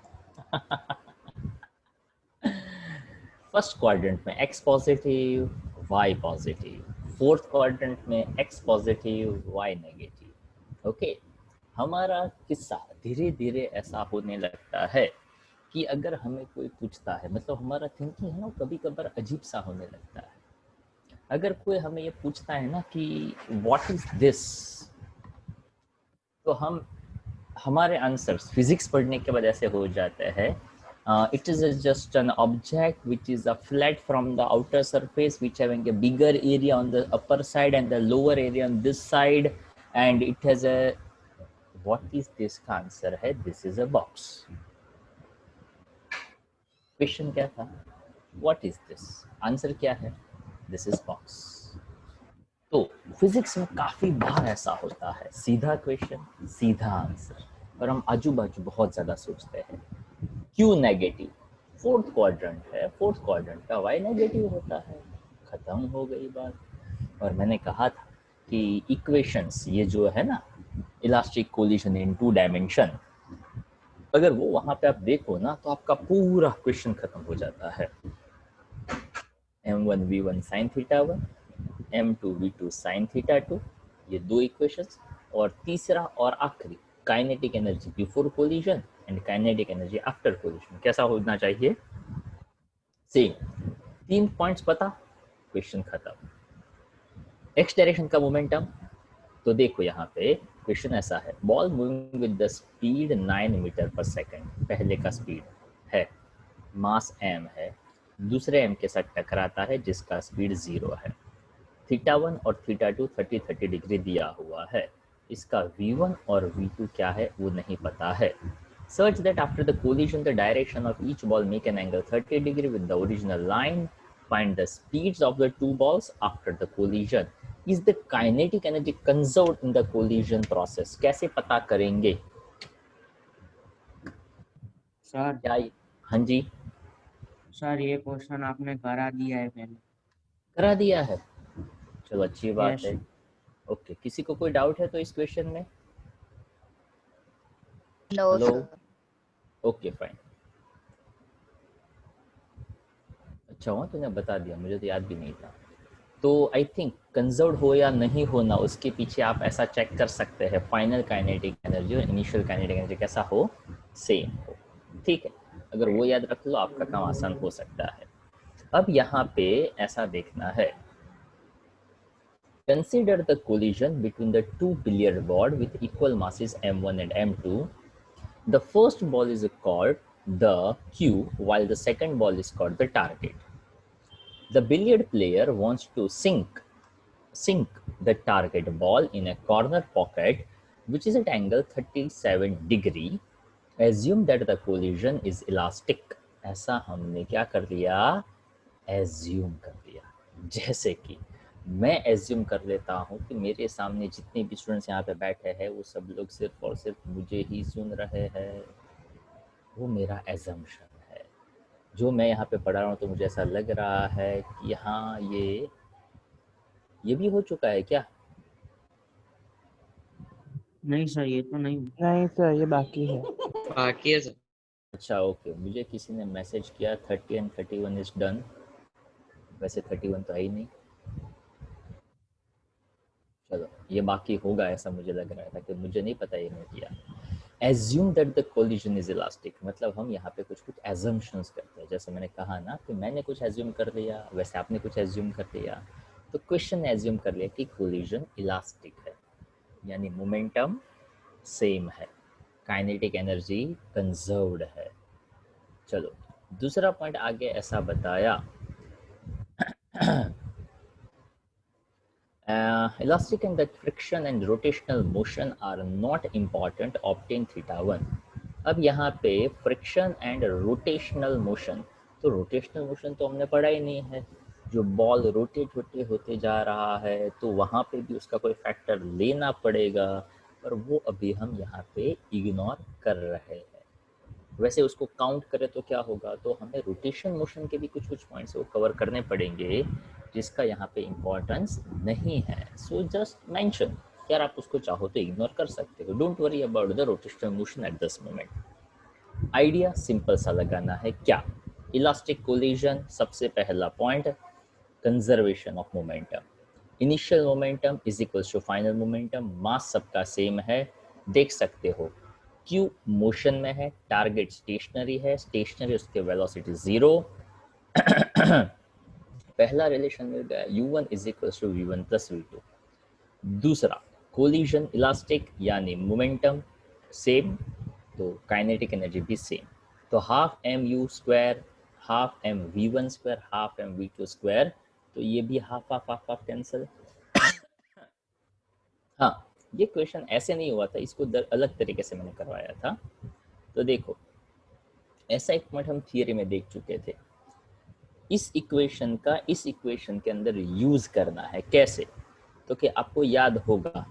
फर्स्ट क्वाड्रेंट में x positive y positive, fourth quadrant में x positive y negative. Okay, हमारा किस्सा धीरे धीरे ऐसा होने लगता है कि अगर हमें कोई पूछता है, मतलब हमारा थिंकिंग है ना कभी कभार अजीब सा होने लगता है। अगर कोई हमें ये पूछता है ना कि व्हाट इज दिस, तो हम हमारे आंसर्स फिजिक्स पढ़ने के वजह से हो जाते हैं। It is just an object which is a flat from the outer surface, which having a bigger area on the upper side and the lower area on this side, and it has a what is this का answer है this is a box। Question क्या था? What is this? Answer क्या है? This is box। तो physics में काफी बार ऐसा होता है, सीधा क्वेश्चन सीधा आंसर, और हम आजू बाजू बहुत ज्यादा सोचते हैं। क्यों नेगेटिव? फोर्थ क्वाड्रेंट है, फोर्थ क्वाड्रेंट का वाई नेगेटिव होता है। खत्म हो गई बात। और मैंने कहा था कि इक्वेशंस ये जो है ना इलास्टिक कोलिजन इन 2 डायमेंशन, अगर वो वहां पे आप देखो ना तो आपका पूरा क्वेश्चन खत्म हो जाता है। m1 v1 sin theta 1, m2 v2 sin theta 2, ये 2 इक्वेशंस। और तीसरा और आखिरी kinetic energy before collision and kinetic energy after collision कैसा होना चाहिए? सेम। 3 पॉइंट्स पता, क्वेश्चन खत्म। एक्स डायरेक्शन का मोमेंटम, तो देखो यहाँ पे क्वेश्चन ऐसा है, ball moving with the speed 9 metre per second, पहले का स्पीड है, मास m है, दूसरे m के साथ टकराता है जिसका स्पीड 0 है। थीटा 1 और थीटा 2 30 डिग्री दिया हुआ है। इसका v1 और v2 क्या है वो नहीं पता है। Such that after the collision the direction of each ball make an angle 30 degree with the original line. Find the speeds of the 2 balls after the collision. Is the kinetic energy conserved in the collision process? कैसे पता करेंगे? Sir क्या हाँ जी sir ये question आपने करा दिया है पहले। करा दिया है, चलो अच्छी बात Yes. है। ओके, किसी को कोई डाउट है तो इस क्वेश्चन में? No, hello, sir. Okay fine. अच्छा हुआ तूने बता दिया, मुझे तो याद भी नहीं था। तो आई थिंक कंजर्व हो या नहीं होना उसके पीछे आप ऐसा चेक कर सकते हैं, फाइनल काइनेटिक एनर्जी और इनिशियल काइनेटिक एनर्जी कैसा हो, सेम हो। ठीक है, अगर वो याद रख लो आपका काम आसान हो सकता है। अब यहाँ पे ऐसा देखना है, consider the collision between the 2 billiard balls with equal masses m1 and m2. The first ball is called the cue while the second ball is called the target. The billiard player wants to sink the target ball in a corner pocket which is at angle 37 degree. Assume that the collision is elastic. ऐसा हमने क्या कर लिया? Assume कर लिया। जैसे कि मैं एज्यूम कर लेता हूँ कि मेरे सामने जितने भी स्टूडेंट्स यहाँ पे बैठे हैं वो सब लोग सिर्फ और सिर्फ मुझे ही सुन रहे हैं, वो मेरा एजम्पशन है। जो मैं यहाँ पे पढ़ा रहा हूँ तो मुझे ऐसा लग रहा है कि हाँ ये ये भी हो चुका है क्या? नहीं सर, ये तो नहीं। नहीं सर, ये बाकी है। बाकी है सर। अच्छा ओके, मुझे किसी ने मैसेज किया 30 एंड 31 इज डन। वैसे 31 तो है ही नहीं। चलो ये बाकी होगा ऐसा मुझे लग रहा था, कि मुझे नहीं पता ये नहीं किया। Assume that the collision is elastic, मतलब हम यहाँ पे कुछ कुछ एजम्पशंस करते हैं। जैसे मैंने कहा ना कि मैंने कुछ एज्यूम कर लिया, वैसे आपने कुछ एज्यूम कर लिया। तो क्वेश्चन एज्यूम कर लिया कि कोलिजन इलास्टिक है, यानी मोमेंटम सेम है, काइनेटिक एनर्जी कंजर्व्ड है। चलो दूसरा पॉइंट आगे ऐसा बताया, elastic and the friction and rotational motion are not important, obtain theta 1। अब यहाँ पे फ्रिक्शन एंड रोटेशनल मोशन, तो रोटेशनल मोशन तो हमने पढ़ा ही नहीं है। जो बॉल रोटेट होते जा रहा है तो वहाँ पे भी उसका कोई फैक्टर लेना पड़ेगा, पर वो अभी हम यहाँ पे इग्नोर कर रहे हैं। वैसे उसको काउंट करें तो क्या होगा, तो हमें रोटेशन मोशन के भी कुछ कुछ पॉइंट्स वो कवर करने पड़ेंगे जिसका यहाँ पे इम्पोर्टेंस नहीं है। सो जस्ट मेंशन, यार आप उसको चाहो तो इग्नोर कर सकते हो, don't worry about the rotational motion at this moment. Idea simple सा लगाना है, क्या इलास्टिक कोलिजन, सबसे पहला point conservation of momentum. Initial momentum is equals to final momentum, mass सबका सेम है, देख सकते हो क्यू मोशन में है, टारगेट स्टेशनरी है, स्टेशनरी उसके वेलोसिटी 0। पहला रिलेशन मिल गया, u1 is equal to v1 plus v2। दूसरा कोलिजन इलास्टिक, यानी मोमेंटम सेम, तो काइनेटिक एनर्जी भी सेम। तो half M U square, half M v1 square, half M v2 square, तो ये भी half half half half cancel. हाँ, ये क्वेश्चन ऐसे नहीं हुआ था, इसको अलग तरीके से मैंने करवाया था। तो देखो, ऐसा एक पॉइंट हम थियरी में देख चुके थे। इस इक्वेशन का इस इक्वेशन के अंदर यूज करना है, कैसे? तो कि आपको याद होगा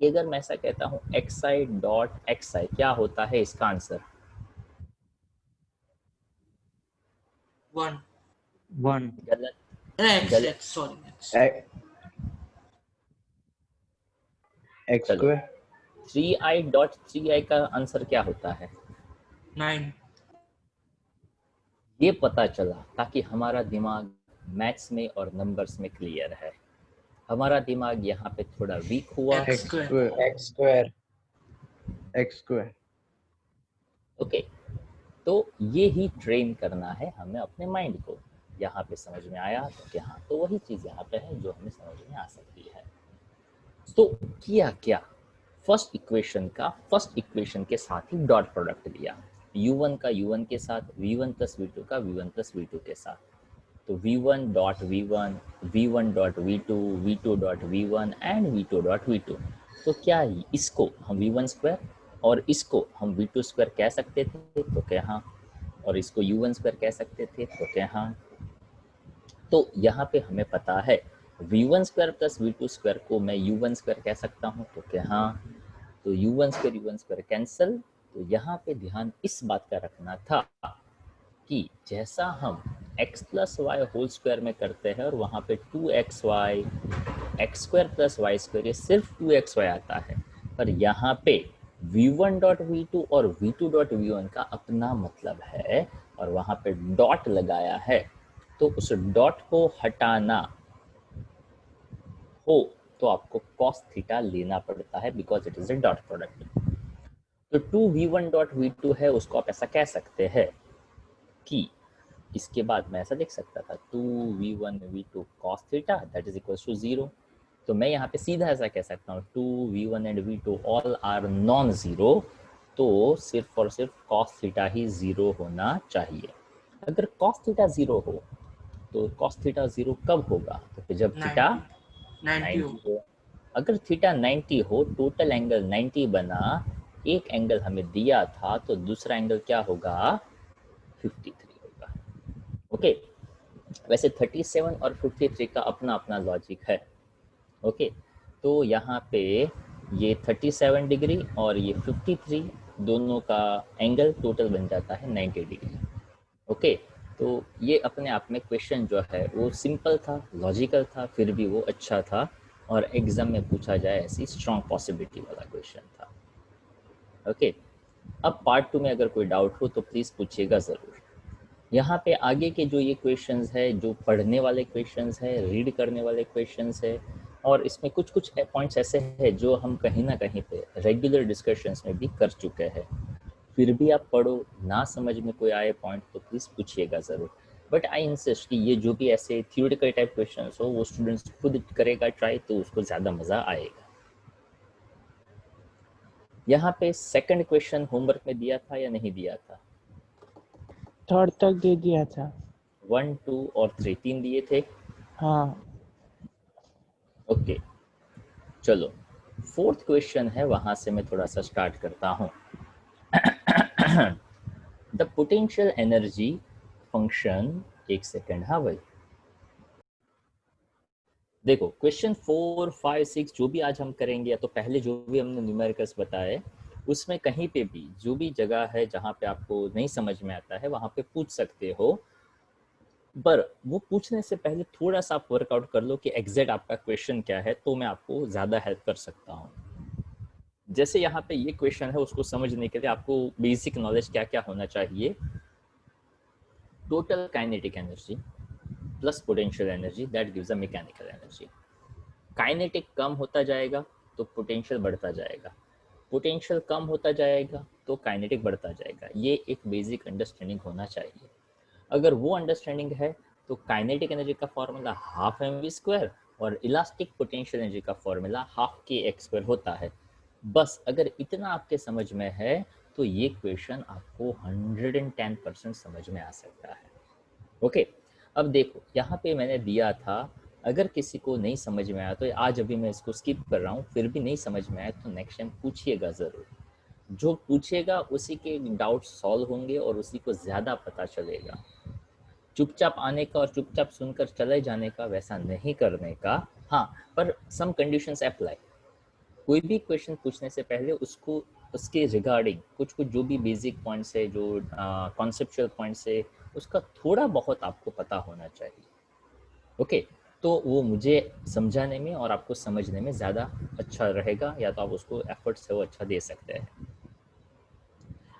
कि अगर मैं ऐसा कहता हूं xi डॉट xi, क्या होता है इसका आंसर? 1 1 गलत, x गलत। x सॉरी एक्स चलो, स्क्वायर 3i डॉट 3i का आंसर क्या होता है? 9 ये पता चला ताकि हमारा दिमाग मैथ्स में और नंबर्स में क्लियर है। हमारा दिमाग यहाँ पे थोड़ा वीक हुआ। x square x square x square. Okay, तो ये ही ट्रेन करना है हमें अपने माइंड को। यहाँ पे समझ में आया तो कि हाँ, तो वही चीज़ यहाँ पे है जो हमें समझ में आ सकती है। तो किया क्या, फर्स्ट इक्वेशन के साथ ही डॉट प्रोडक्ट लिया, u1 का u1 के साथ, v1 प्लस v2 का v1 प्लस v2 के साथ। तो v1 dot v1, v1 dot v2, v2 dot v1 and v2 dot v2। तो क्या इसको हम v1 स्क्वायर और इसको हम v2 स्क्वायर कह सकते थे? तो क्या हाँ। और इसको u1 स्क्वायर कह सकते थे? तो क्या हाँ। तो यहाँ पे हमें पता है v1 square plus v2 square को मैं u1 स्क्वायर कह सकता हूँ, तो क्या हाँ। तो u1 स्क्वायर कैंसिल। तो यहाँ पे ध्यान इस बात का रखना था कि जैसा हम x plus Y whole square में करते हैं और वहाँ पे 2xy, X square plus Y square, ये सिर्फ 2xy आता है, पर यहाँ पे v1 डॉट v2 और v2 डॉट v1 का अपना मतलब है और वहाँ पे डॉट लगाया है। तो उस डॉट को हटाना हो तो आपको cos थीटा लेना पड़ता है, because it is a dot product. तो 2v1 डॉट v2 है, उसको आप ऐसा कह सकते हैं कि इसके बाद मैं ऐसा देख सकता था 2v1 v2 cos theta that is equal to 0। तो मैं यहाँ पे सीधा ऐसा कह सकता हूँ 2v1 and v2 all are non zero, तो सिर्फ और सिर्फ cos थीटा ही 0 होना चाहिए। अगर cos थीटा 0 हो तो cos थीटा 0 कब होगा? तो फिर जब थीटा 90 90 हो। अगर थीटा 90 हो, टोटल एंगल 90 बना, एक एंगल हमें दिया था तो दूसरा एंगल क्या होगा? 53 होगा। ओके, वैसे 37 और 53 का अपना अपना लॉजिक है। ओके, तो यहाँ पे ये 37 डिग्री और ये 53 दोनों का एंगल टोटल बन जाता है 90 डिग्री। ओके, तो ये अपने आप में क्वेश्चन जो है वो सिंपल था, लॉजिकल था, फिर भी वो अच्छा था और एग्जाम में पूछा जाए ऐसी स्ट्रॉन्ग पॉसिबिलिटी वाला क्वेश्चन था। ओके, अब पार्ट 2 में अगर कोई डाउट हो तो प्लीज़ पूछिएगा ज़रूर। यहाँ पे आगे के जो ये क्वेश्चंस है, जो पढ़ने वाले क्वेश्चंस है, रीड करने वाले क्वेश्चंस है, और इसमें कुछ कुछ पॉइंट्स ऐसे हैं जो हम कहीं ना कहीं पे रेगुलर डिस्कशंस में भी कर चुके हैं। फिर भी आप पढ़ो, ना समझ में कोई आए पॉइंट तो प्लीज़ पूछिएगा ज़रूर। बट आई इंसिस्ट कि ये जो भी ऐसे थियोरिटिकल टाइप क्वेश्चंस हो वो स्टूडेंट्स खुद करेगा ट्राई, तो उसको ज़्यादा मज़ा आएगा। यहाँ पे सेकंड क्वेश्चन होमवर्क में दिया था या नहीं दिया था? 3rd तक दे दिया था। 1, 2 और 3 तीन दिए थे। हाँ। ओके, चलो 4th क्वेश्चन है, वहां से मैं थोड़ा सा स्टार्ट करता हूँ। द पोटेंशियल एनर्जी फंक्शन, एक सेकेंड, हाँ भाई देखो क्वेश्चन 4, 5, 6 जो भी आज हम करेंगे, या तो पहले जो भी हमने न्यूमेरिकल्स बताए उसमें कहीं पे भी जो भी जगह है जहाँ पे आपको नहीं समझ में आता है वहाँ पे पूछ सकते हो, पर वो पूछने से पहले थोड़ा सा आप वर्कआउट कर लो कि एग्जैक्ट आपका क्वेश्चन क्या है, तो मैं आपको ज़्यादा हेल्प कर सकता हूँ। जैसे यहाँ पे ये क्वेश्चन है, उसको समझने के लिए आपको बेसिक नॉलेज क्या क्या होना चाहिए। Total kinetic energy plus potential energy that gives a mechanical energy. Kinetic कम होता जाएगा तो पोटेंशियल बढ़ता जाएगा, पोटेंशियल कम होता जाएगा तो काइनेटिक बढ़ता जाएगा। ये एक बेसिक अंडरस्टैंडिंग होना चाहिए। अगर वो अंडरस्टैंडिंग है तो काइनेटिक एनर्जी का फॉर्मूला हाफ mv² और इलास्टिक पोटेंशियल एनर्जी का फॉर्मूला हाफ kx² होता है। बस अगर इतना आपके समझ में है तो ये क्वेश्चन आपको 110% समझ में आ सकता है। ओके, अब देखो यहाँ पे मैंने दिया था, अगर किसी को नहीं समझ में आया तो आज अभी मैं इसको स्किप कर रहा हूँ, फिर भी नहीं समझ में आया तो नेक्स्ट टाइम पूछिएगा ज़रूर। जो पूछेगा उसी के डाउट सॉल्व होंगे और उसी को ज़्यादा पता चलेगा। चुपचाप आने का और चुपचाप सुनकर चले जाने का, वैसा नहीं करने का। हाँ, पर सम कंडीशंस अप्लाई। कोई भी क्वेश्चन पूछने से पहले उसको उसके रिगार्डिंग कुछ कुछ जो भी बेसिक पॉइंट्स है, जो कॉन्सेप्चुअल पॉइंट्स है, उसका थोड़ा बहुत आपको पता होना चाहिए। ओके, तो वो मुझे समझाने में और आपको समझने में ज़्यादा अच्छा रहेगा, या तो आप उसको एफर्ट से वो अच्छा दे सकते हैं।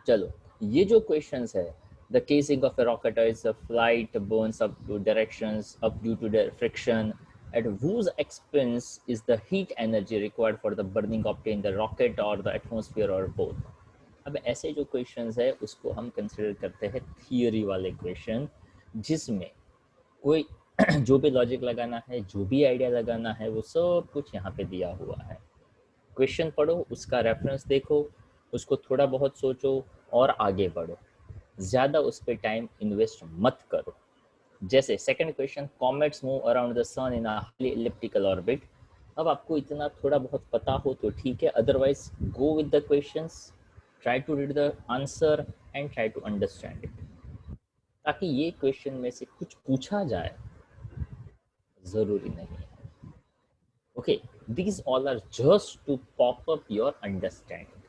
चलो, ये जो क्वेश्चंस है, the casing of a rocket is a flight burns up to directions up due to the friction, at whose expense is the heat energy required for the burning obtained the rocket or the atmosphere or both। अब ऐसे जो questions है उसको हम consider करते हैं theory वाले question, जिसमें कोई जो भी लॉजिक लगाना है, जो भी आइडिया लगाना है, वो सब कुछ यहाँ पे दिया हुआ है। क्वेश्चन पढ़ो, उसका रेफरेंस देखो, उसको थोड़ा बहुत सोचो और आगे बढ़ो। ज़्यादा उस पर टाइम इन्वेस्ट मत करो। जैसे second question, comets move around the sun in a highly elliptical orbit. अब आपको इतना थोड़ा बहुत पता हो तो ठीक है, otherwise go with the questions, try to read the answer and try to understand it, ताकि ये क्वेश्चन में से कुछ पूछा जाए ज़रूरी नहीं है। Okay, these all are just to pop up your understanding.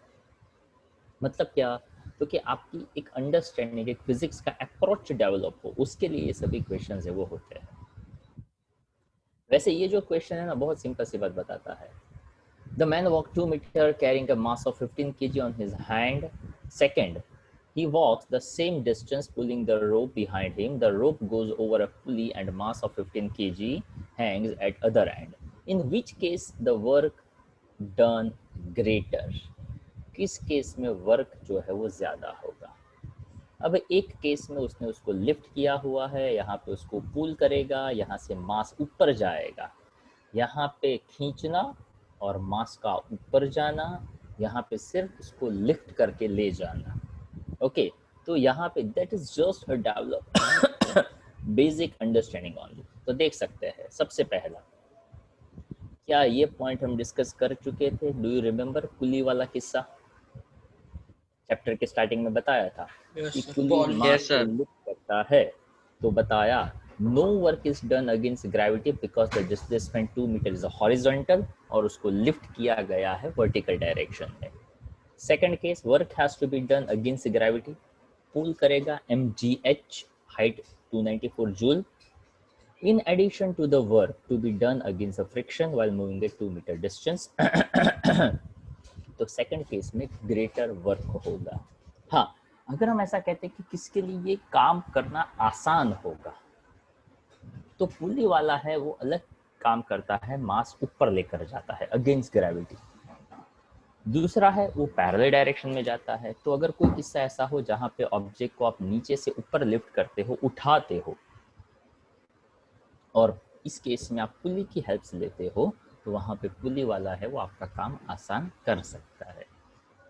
मतलब क्या, तो कि आपकी एक अंडरस्टैंडिंग, एक फिजिक्स का अप्रोच डेवलप हो, उसके लिए ये सभी क्वेश्चंस है वो होते हैं। वैसे ये जो क्वेश्चन है ना, बहुत सिंपल सी बात बताता है। The man walk 2 metre carrying a mass of 15 kg on his hand. Second, he walks the same distance pulling the rope behind him. The rope goes over a pulley and mass of 15 kg hangs at other end. In which case the work done greater? किस case में work जो है वो ज़्यादा होगा? अब एक case में उसने उसको लिफ्ट किया हुआ है, यहाँ पे उसको पुल करेगा, यहाँ से मास ऊपर जाएगा, यहाँ पे खींचना और मास का ऊपर जाना, यहाँ पे सिर्फ उसको लिफ्ट करके ले जाना। ओके, तो यहाँ पे that is just a develop basic understanding only. तो देख सकते हैं, सबसे पहला क्या ये पॉइंट हम डिस्कस कर चुके थे? डू यू रिमेम्बर पुली वाला किस्सा? चैप्टर के स्टार्टिंग में बताया था कि पुली मास को लिफ्ट करता है, तो बताया no work is done against gravity because the displacement 2 metre is horizontal, और उसको लिफ्ट किया गया है वर्टिकल डायरेक्शन में। Second case, work has to be done against gravity, pull करेगा mgh height 294 joule in addition to the work to be done against the friction while moving a 2 meter distance. तो second case में greater work होगा। हाँ, अगर हम ऐसा कहते हैं कि किसके लिए ये काम करना आसान होगा, तो पुली वाला है वो अलग काम करता है, मास ऊपर लेकर जाता है अगेंस्ट ग्रेविटी। दूसरा है वो पैरेलल डायरेक्शन में जाता है। तो अगर कोई किस्सा ऐसा हो जहां पे ऑब्जेक्ट को आप नीचे से ऊपर लिफ्ट करते हो, उठाते हो, और इस केस में आप पुली की हेल्प से लेते हो, तो वहां पे पुली वाला है वो आपका काम आसान कर सकता है।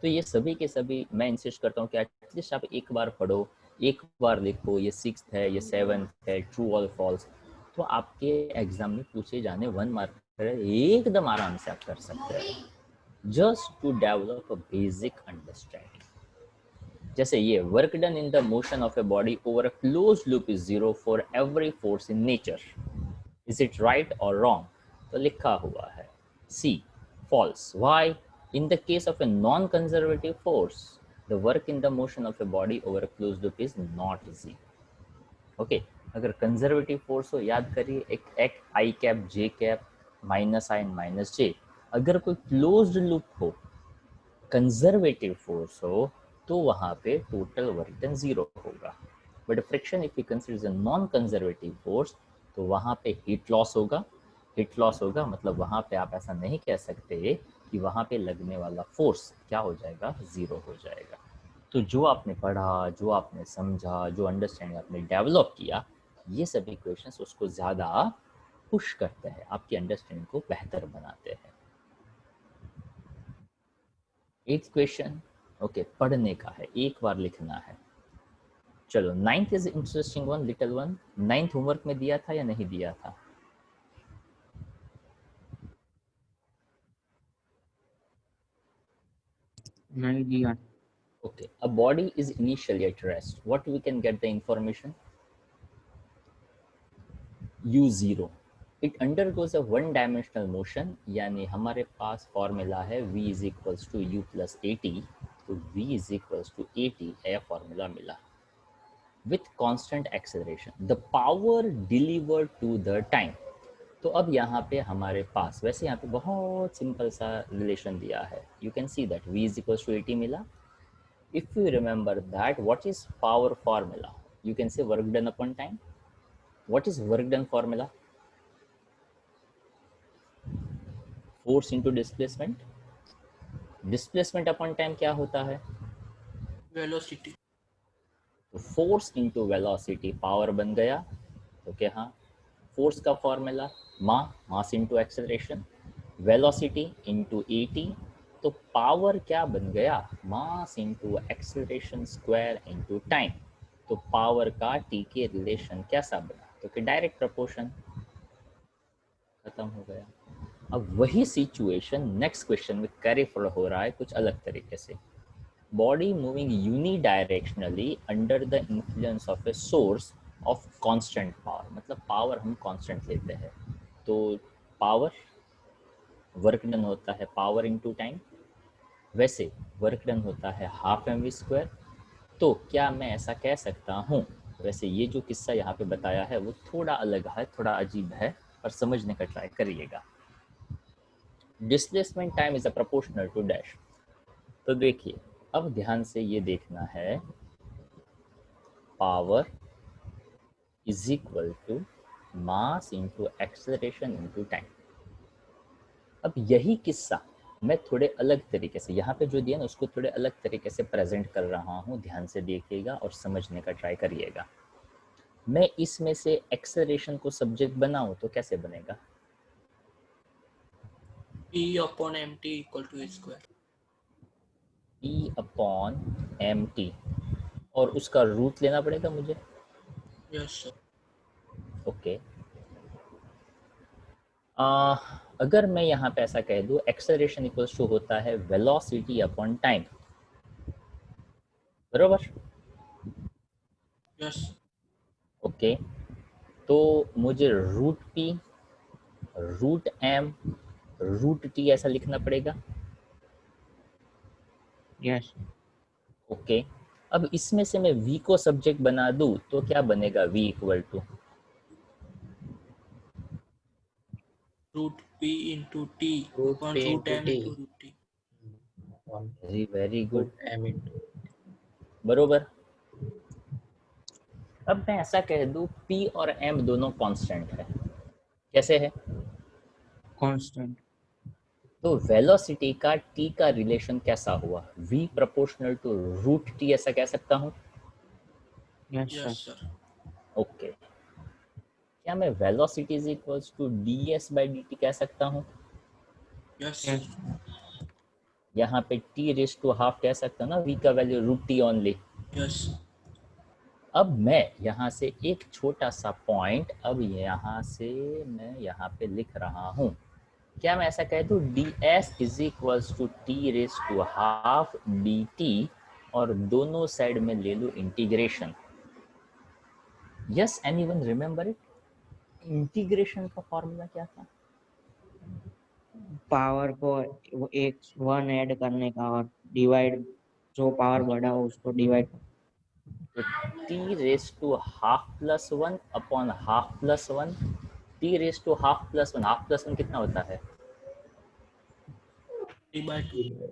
तो ये सभी के सभी मैं इंसिस्ट करता हूँ कि एटलीस्ट आप एक बार पढ़ो, एक बार लिखो, ये 6th है, ये 7th है, ट्रू और फॉल्स, तो आपके एग्जाम में पूछे जाने 1 मार्क एकदम आराम से आप कर सकते हैं, just to develop a basic understanding. जैसे ये work done in the motion of a body over a close loop is 0 for every force in nature, is it right और रॉन्ग? तो लिखा हुआ है C false. Why? In the case of a non-conservative force, the work in the motion of a body over a closed loop is not easy. Okay, अगर conservative force हो, याद करिए एक आई कैप जे कैप माइनस आई minus जे। अगर कोई closed loop हो, conservative force हो, तो वहां पे टोटल वर्क डन 0 होगा। But friction if you consider a non conservative force, तो वहां पे हीट लॉस होगा। हीट लॉस होगा मतलब वहां पे आप ऐसा नहीं कह सकते कि वहां पे लगने वाला फोर्स क्या हो जाएगा, 0 हो जाएगा। तो जो आपने पढ़ा, जो आपने समझा, जो अंडरस्टैंडिंग आपने डेवलप किया, ये सभी क्वेश्चंस उसको ज़्यादा पुश करते हैं, आपकी अंडरस्टैंडिंग को बेहतर बनाते हैं। 8th क्वेश्चन, ओके, पढ़ने का है, एक बार लिखना है। चलो 9th is interesting one, little one. 9th homework में दिया था या नहीं दिया था? नहीं दिया। Okay, a body is initially at rest. What we can get the information? U0. It undergoes a one-dimensional motion, यानी हमारे पास फॉर्मूला है v is equals to u plus at, तो v is equals to at है formula मिला। With constant acceleration, the power delivered to the time. तो अब यहाँ पे हमारे पास, वैसे यहाँ पे बहुत सिंपल सा रिलेशन दिया है। You can see that v is equals to at मिला। If you remember that, what is power formula? You can say work done upon time. What is work done formula? Force into displacement. Displacement upon time क्या होता है? Velocity. तो force into velocity power बन गया। तो क्या, हाँ, force का formula mass into acceleration, velocity into eighty, तो पावर क्या बन गया, मास into acceleration square into time. तो पावर का टी के रिलेशन कैसा बना, तो कि डायरेक्ट प्रोपोर्शन, खत्म हो गया। अब वही सिचुएशन नेक्स्ट क्वेश्चन में कैरी फॉरवर्ड हो रहा है कुछ अलग तरीके से। Body moving unidirectionally under the influence of a source of constant power, मतलब पावर हम कांस्टेंट लेते हैं, तो पावर वर्क डन होता है पावर इनटू टाइम। वैसे वर्क डन होता है हाफ mv²। तो क्या मैं ऐसा कह सकता हूँ, वैसे ये जो किस्सा यहाँ पे बताया है वो थोड़ा अलग है, थोड़ा अजीब है, पर समझने का ट्राई करिएगा। Displacement time is a proportional to dash. तो देखिए अब ध्यान से ये देखना है, power is equal to mass into acceleration into time. अब यही किस्सा मैं थोड़े अलग तरीके से यहाँ पे जो दिया ना उसको थोड़े अलग तरीके से प्रेजेंट कर रहा हूँ, ध्यान से देखिएगा और समझने का ट्राई करिएगा। मैं इसमें से एक्सेलरेशन को सब्जेक्ट बनाऊं तो कैसे बनेगा, E/mt equal to square. E/mt, और उसका रूट लेना पड़ेगा मुझे। Yes sir. ओके, अगर मैं यहाँ पे ऐसा कह दूँ एक्सेलरेशन इक्वल्स टू होता है वेलोसिटी अपॉन टाइम, बरोबर? यस। ओके, तो मुझे root P, root M, root T ऐसा लिखना पड़ेगा। यस। ओके, अब इसमें से मैं v को सब्जेक्ट बना दूं तो क्या बनेगा? v equal to root P into T Root upon P root into M T. Into root T. Very good, Root M into. बरोबर। अब मैं ऐसा कह दूं p और m दोनों कांस्टेंट है, कैसे है? कांस्टेंट। तो वेलोसिटी का t का रिलेशन कैसा हुआ? v proportional to root t, ऐसा कह सकता हूं? Yes yes sir. Sir. Okay, क्या मैं velocity is equals to ds by dt कह सकता हूं? Yes yes sir. यहाँ पे t रेस टू हाफ कह सकता हूं ना, v का value root t only. Yes अब मैं यहाँ से एक छोटा सा पॉइंट, अब यहाँ से मैं यहाँ पे लिख रहा हूँ, क्या मैं ऐसा कह दूँ ds is equals to T raise to half dt और दोनों साइड में ले लूँ integration. Yes, anyone remember it? Integration का फॉर्मूला क्या था? पावर को वो एक 1 ऐड करने का और डिवाइड, जो पावर बढ़ा हो उसको डिवाइड। तो t raise to half plus 1 upon half plus 1, t raise to half plus 1, half plus 1 कितना होता है? T by two.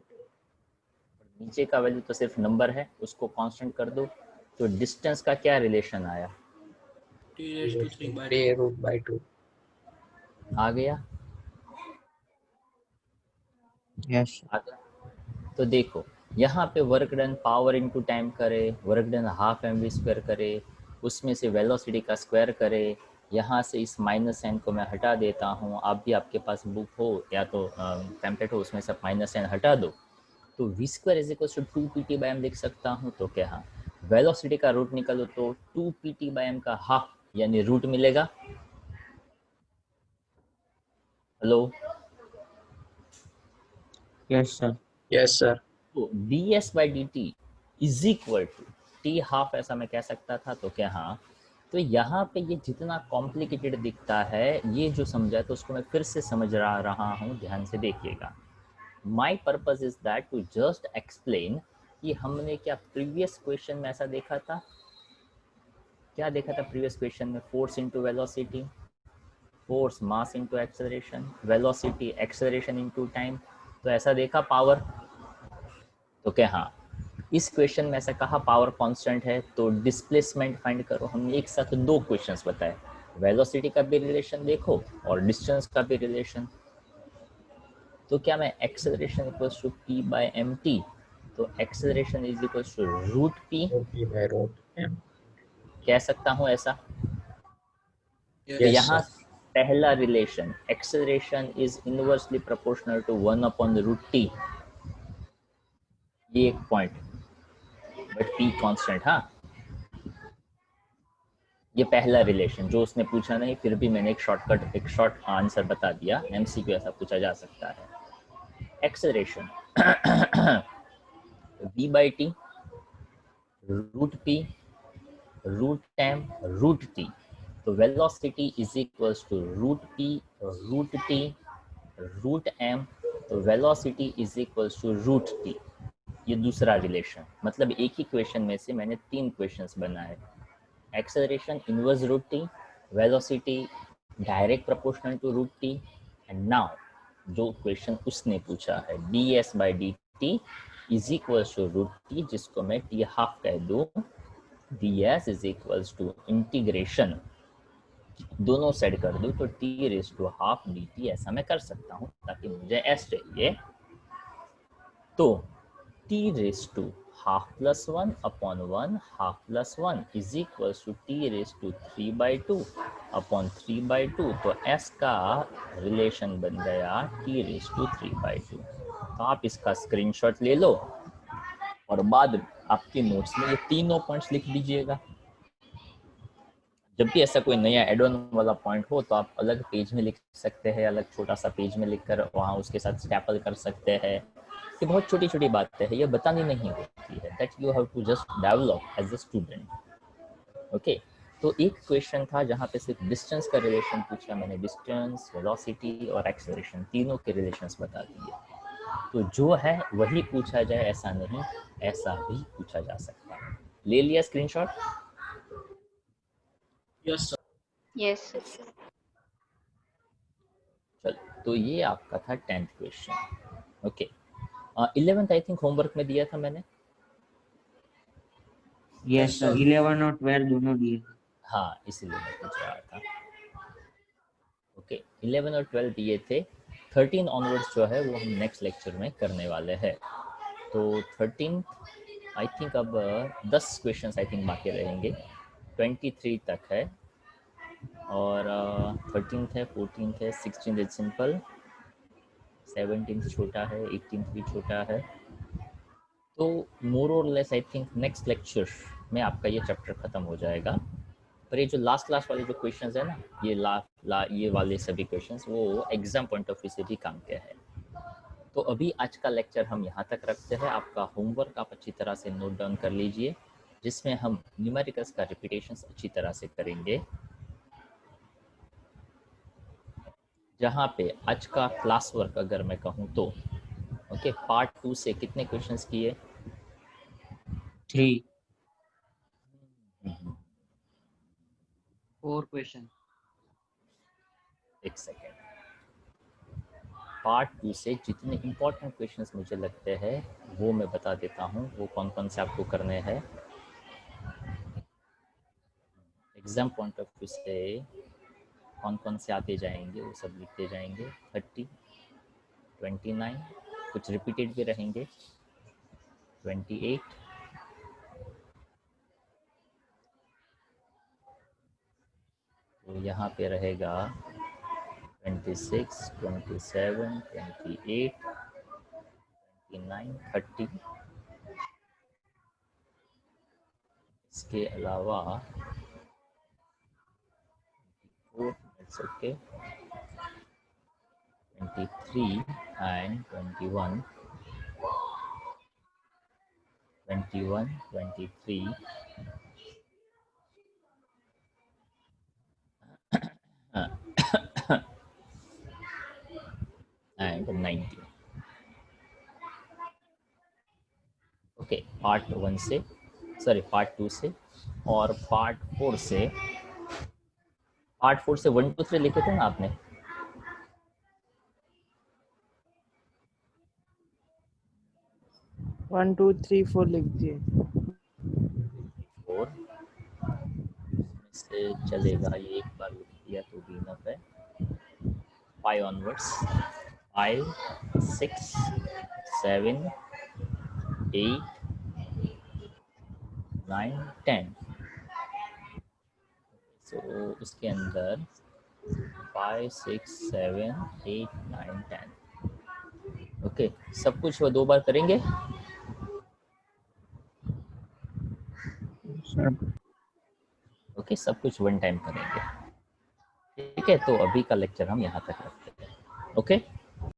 नीचे का वैल्यू तो सिर्फ नंबर है, उसको कांस्टेंट कर दो, तो डिस्टेंस का क्या रिलेशन आया? T raise to 3 by 3 two. root by 2. आ गया? यस आ गया। तो देखो यहाँ पे work done power into time करे, work done half M V square करे, उसमें से वेलोसिटी का स्क्वायर करे, यहाँ से इस माइनस साइन को मैं हटा देता हूँ, आप भी आपके पास बुक हो या तो पैम्पलेट हो, उसमें से माइनस साइन हटा दो, तो V square is equal to 2 pt/m लिख सकता हूँ। तो क्या, हाँ, वेलोसिटी का रूट निकालो तो 2 pt/m का हाफ यानी रूट मिलेगा। Hello, yes sir. Yes, sir. तो ds by D T is equal to T half, ऐसा मैं कह सकता था। तो क्या, हाँ, तो यहाँ पे ये जितना कॉम्प्लिकेटेड दिखता है, ये जो समझा तो उसको मैं फिर से समझ रहा हूँ, ध्यान से देखिएगा। My purpose is that to just explain कि हमने क्या प्रीवियस क्वेश्चन में ऐसा देखा था, क्या देखा था प्रीवियस क्वेश्चन में? Force into velocity, force mass into acceleration, velocity acceleration into time, तो ऐसा देखा पावर। तो क्या, हाँ, इस क्वेश्चन में ऐसा कहा पावर कांस्टेंट है, तो डिस्प्लेसमेंट फाइंड करो। हमने एक साथ दो क्वेश्चंस बताए, वेलोसिटी का भी रिलेशन देखो और डिस्टेंस का भी रिलेशन। तो क्या मैं acceleration equals to p by M T, तो acceleration is equals to root p Root P by root M. कह सकता हूँ ऐसा। तो Yes, यहाँ sir. पहला relation, acceleration is inversely proportional to 1 upon root t, ये एक पॉइंट, बट p कांस्टेंट। हाँ, ये पहला रिलेशन जो उसने पूछा नहीं, फिर भी मैंने एक शॉर्टकट, एक शॉर्ट आंसर बता दिया, एमसीक्यू ऐसा पूछा जा सकता है। Acceleration v by T root p root m root t, तो velocity is equals to root p root t root m, तो velocity is equals to root t। ये दूसरा रिलेशन, मतलब एक ही क्वेश्चन में से मैंने 3 क्वेश्चंस बनाए। Acceleration inverse root t, velocity direct proportional to root t, and now जो क्वेश्चन उसने पूछा है ds by D T is equals to root t, जिसको मैं t हाफ कह दूं, ds is equals to integration, दोनों साइड कर दूं तो t raise to half dt, ऐसा मैं कर सकता हूं ताकि मुझे s चाहिए। तो t raise to half plus 1 upon 1 half plus 1 is equals to t raise to 3 by 2 upon 3 by 2, तो s का रिलेशन बन गया t रेज टू 3 बाई 2। तो आप इसका स्क्रीनशॉट ले लो और बाद आपके नोट्स में ये तीनों पॉइंट्स लिख दीजिएगा। जब भी ऐसा कोई नया एड ऑन वाला पॉइंट हो तो आप अलग पेज में लिख सकते हैं, अलग छोटा सा पेज में लिखकर वहाँ उसके साथ स्टैपल कर सकते हैं। ये बहुत छोटी छोटी बातें हैं, ये बतानी नहीं होती है, that you have to just develop as a student. Okay, तो एक क्वेश्चन था जहाँ पे सिर्फ डिस्टेंस का रिलेशन पूछा मैंने, डिस्टेंस, वेलोसिटी और एक्सेलरेशन तीनों के रिलेशंस बता दिए। तो जो है वही पूछा जाए ऐसा नहीं, ऐसा भी पूछा जा सकता है। ले लिया screenshot? Yes sir. Yes, sir. चलो, तो ये आपका था 10th question. Okay, 11th I think homework में दिया था मैंने। यस सर, 11 और 12 दोनों दिए। हाँ, इसीलिए मैं पूछ रहा था। ओके, 11 और 12 दिए थे। 13 ऑनवर्ड्स जो है वो हम नेक्स्ट लेक्चर में करने वाले हैं। तो 13 आई थिंक अब 10 क्वेश्चंस आई थिंक बाकी रहेंगे। 23 तक है और 13th है, 14th है, 16th इज सिंपल, 17th छोटा है, 18th भी छोटा है। तो मोर और less I think next lecture में आपका ये चैप्टर ख़त्म हो जाएगा। पर ये जो लास्ट वाले जो क्वेश्चंस है ना, ये ये वाले सभी क्वेश्चंस वो एग्जाम पॉइंट ऑफ व्यू से भी काम के हैं। तो अभी आज का लेक्चर हम यहाँ तक रखते हैं। आपका होमवर्क आप अच्छी तरह से नोट डाउन कर लीजिए, जिसमें हम न्यूमेरिकल्स का रिपीटेशंस अच्छी तरह से करेंगे। जहाँ पे आज का क्लास वर्क अगर मैं कहूँ तो ओके, पार्ट 2 से कितने क्वेश्चंस किए? 3। 4 क्वेश्चन। एक सेकेंड। पार्ट 2 से जितने इम्पोर्टेंट क्वेश्चंस मुझे लगते हैं वो मैं बता देता हूँ, वो कौन कौन से आपको करने हैं। एग्जाम पॉइंट ऑफ व्यू से कौन कौन से आते जाएंगे वो सब लिखते जाएंगे। 30, 29, कुछ रिपीटेड भी रहेंगे, 28, तो यहाँ पे रहेगा 26, 27, 28, 29, 30। इसके अलावा 4, it's okay, 23 and 21, 23 and 19। Okay, part 1 से, सॉरी पार्ट 2 से, और पार्ट 4 से 1, 2, 3 लिखे थे ना आपने? वन टू थ्री फोर लिख दिए। 4 से चलेगा, ये एक बार लिख दिया तो भी इनफ है। 5 ऑनवर्ड्स, 5, 6, 7, 8, 9, 10। सो उसके अंदर 5, 6, 7, 8, 9, 10। ओके, सब कुछ वो 2 बार करेंगे। ओके, सब कुछ 1 टाइम करेंगे। ठीक है, तो अभी का लेक्चर हम यहाँ तक रखते हैं। ओके।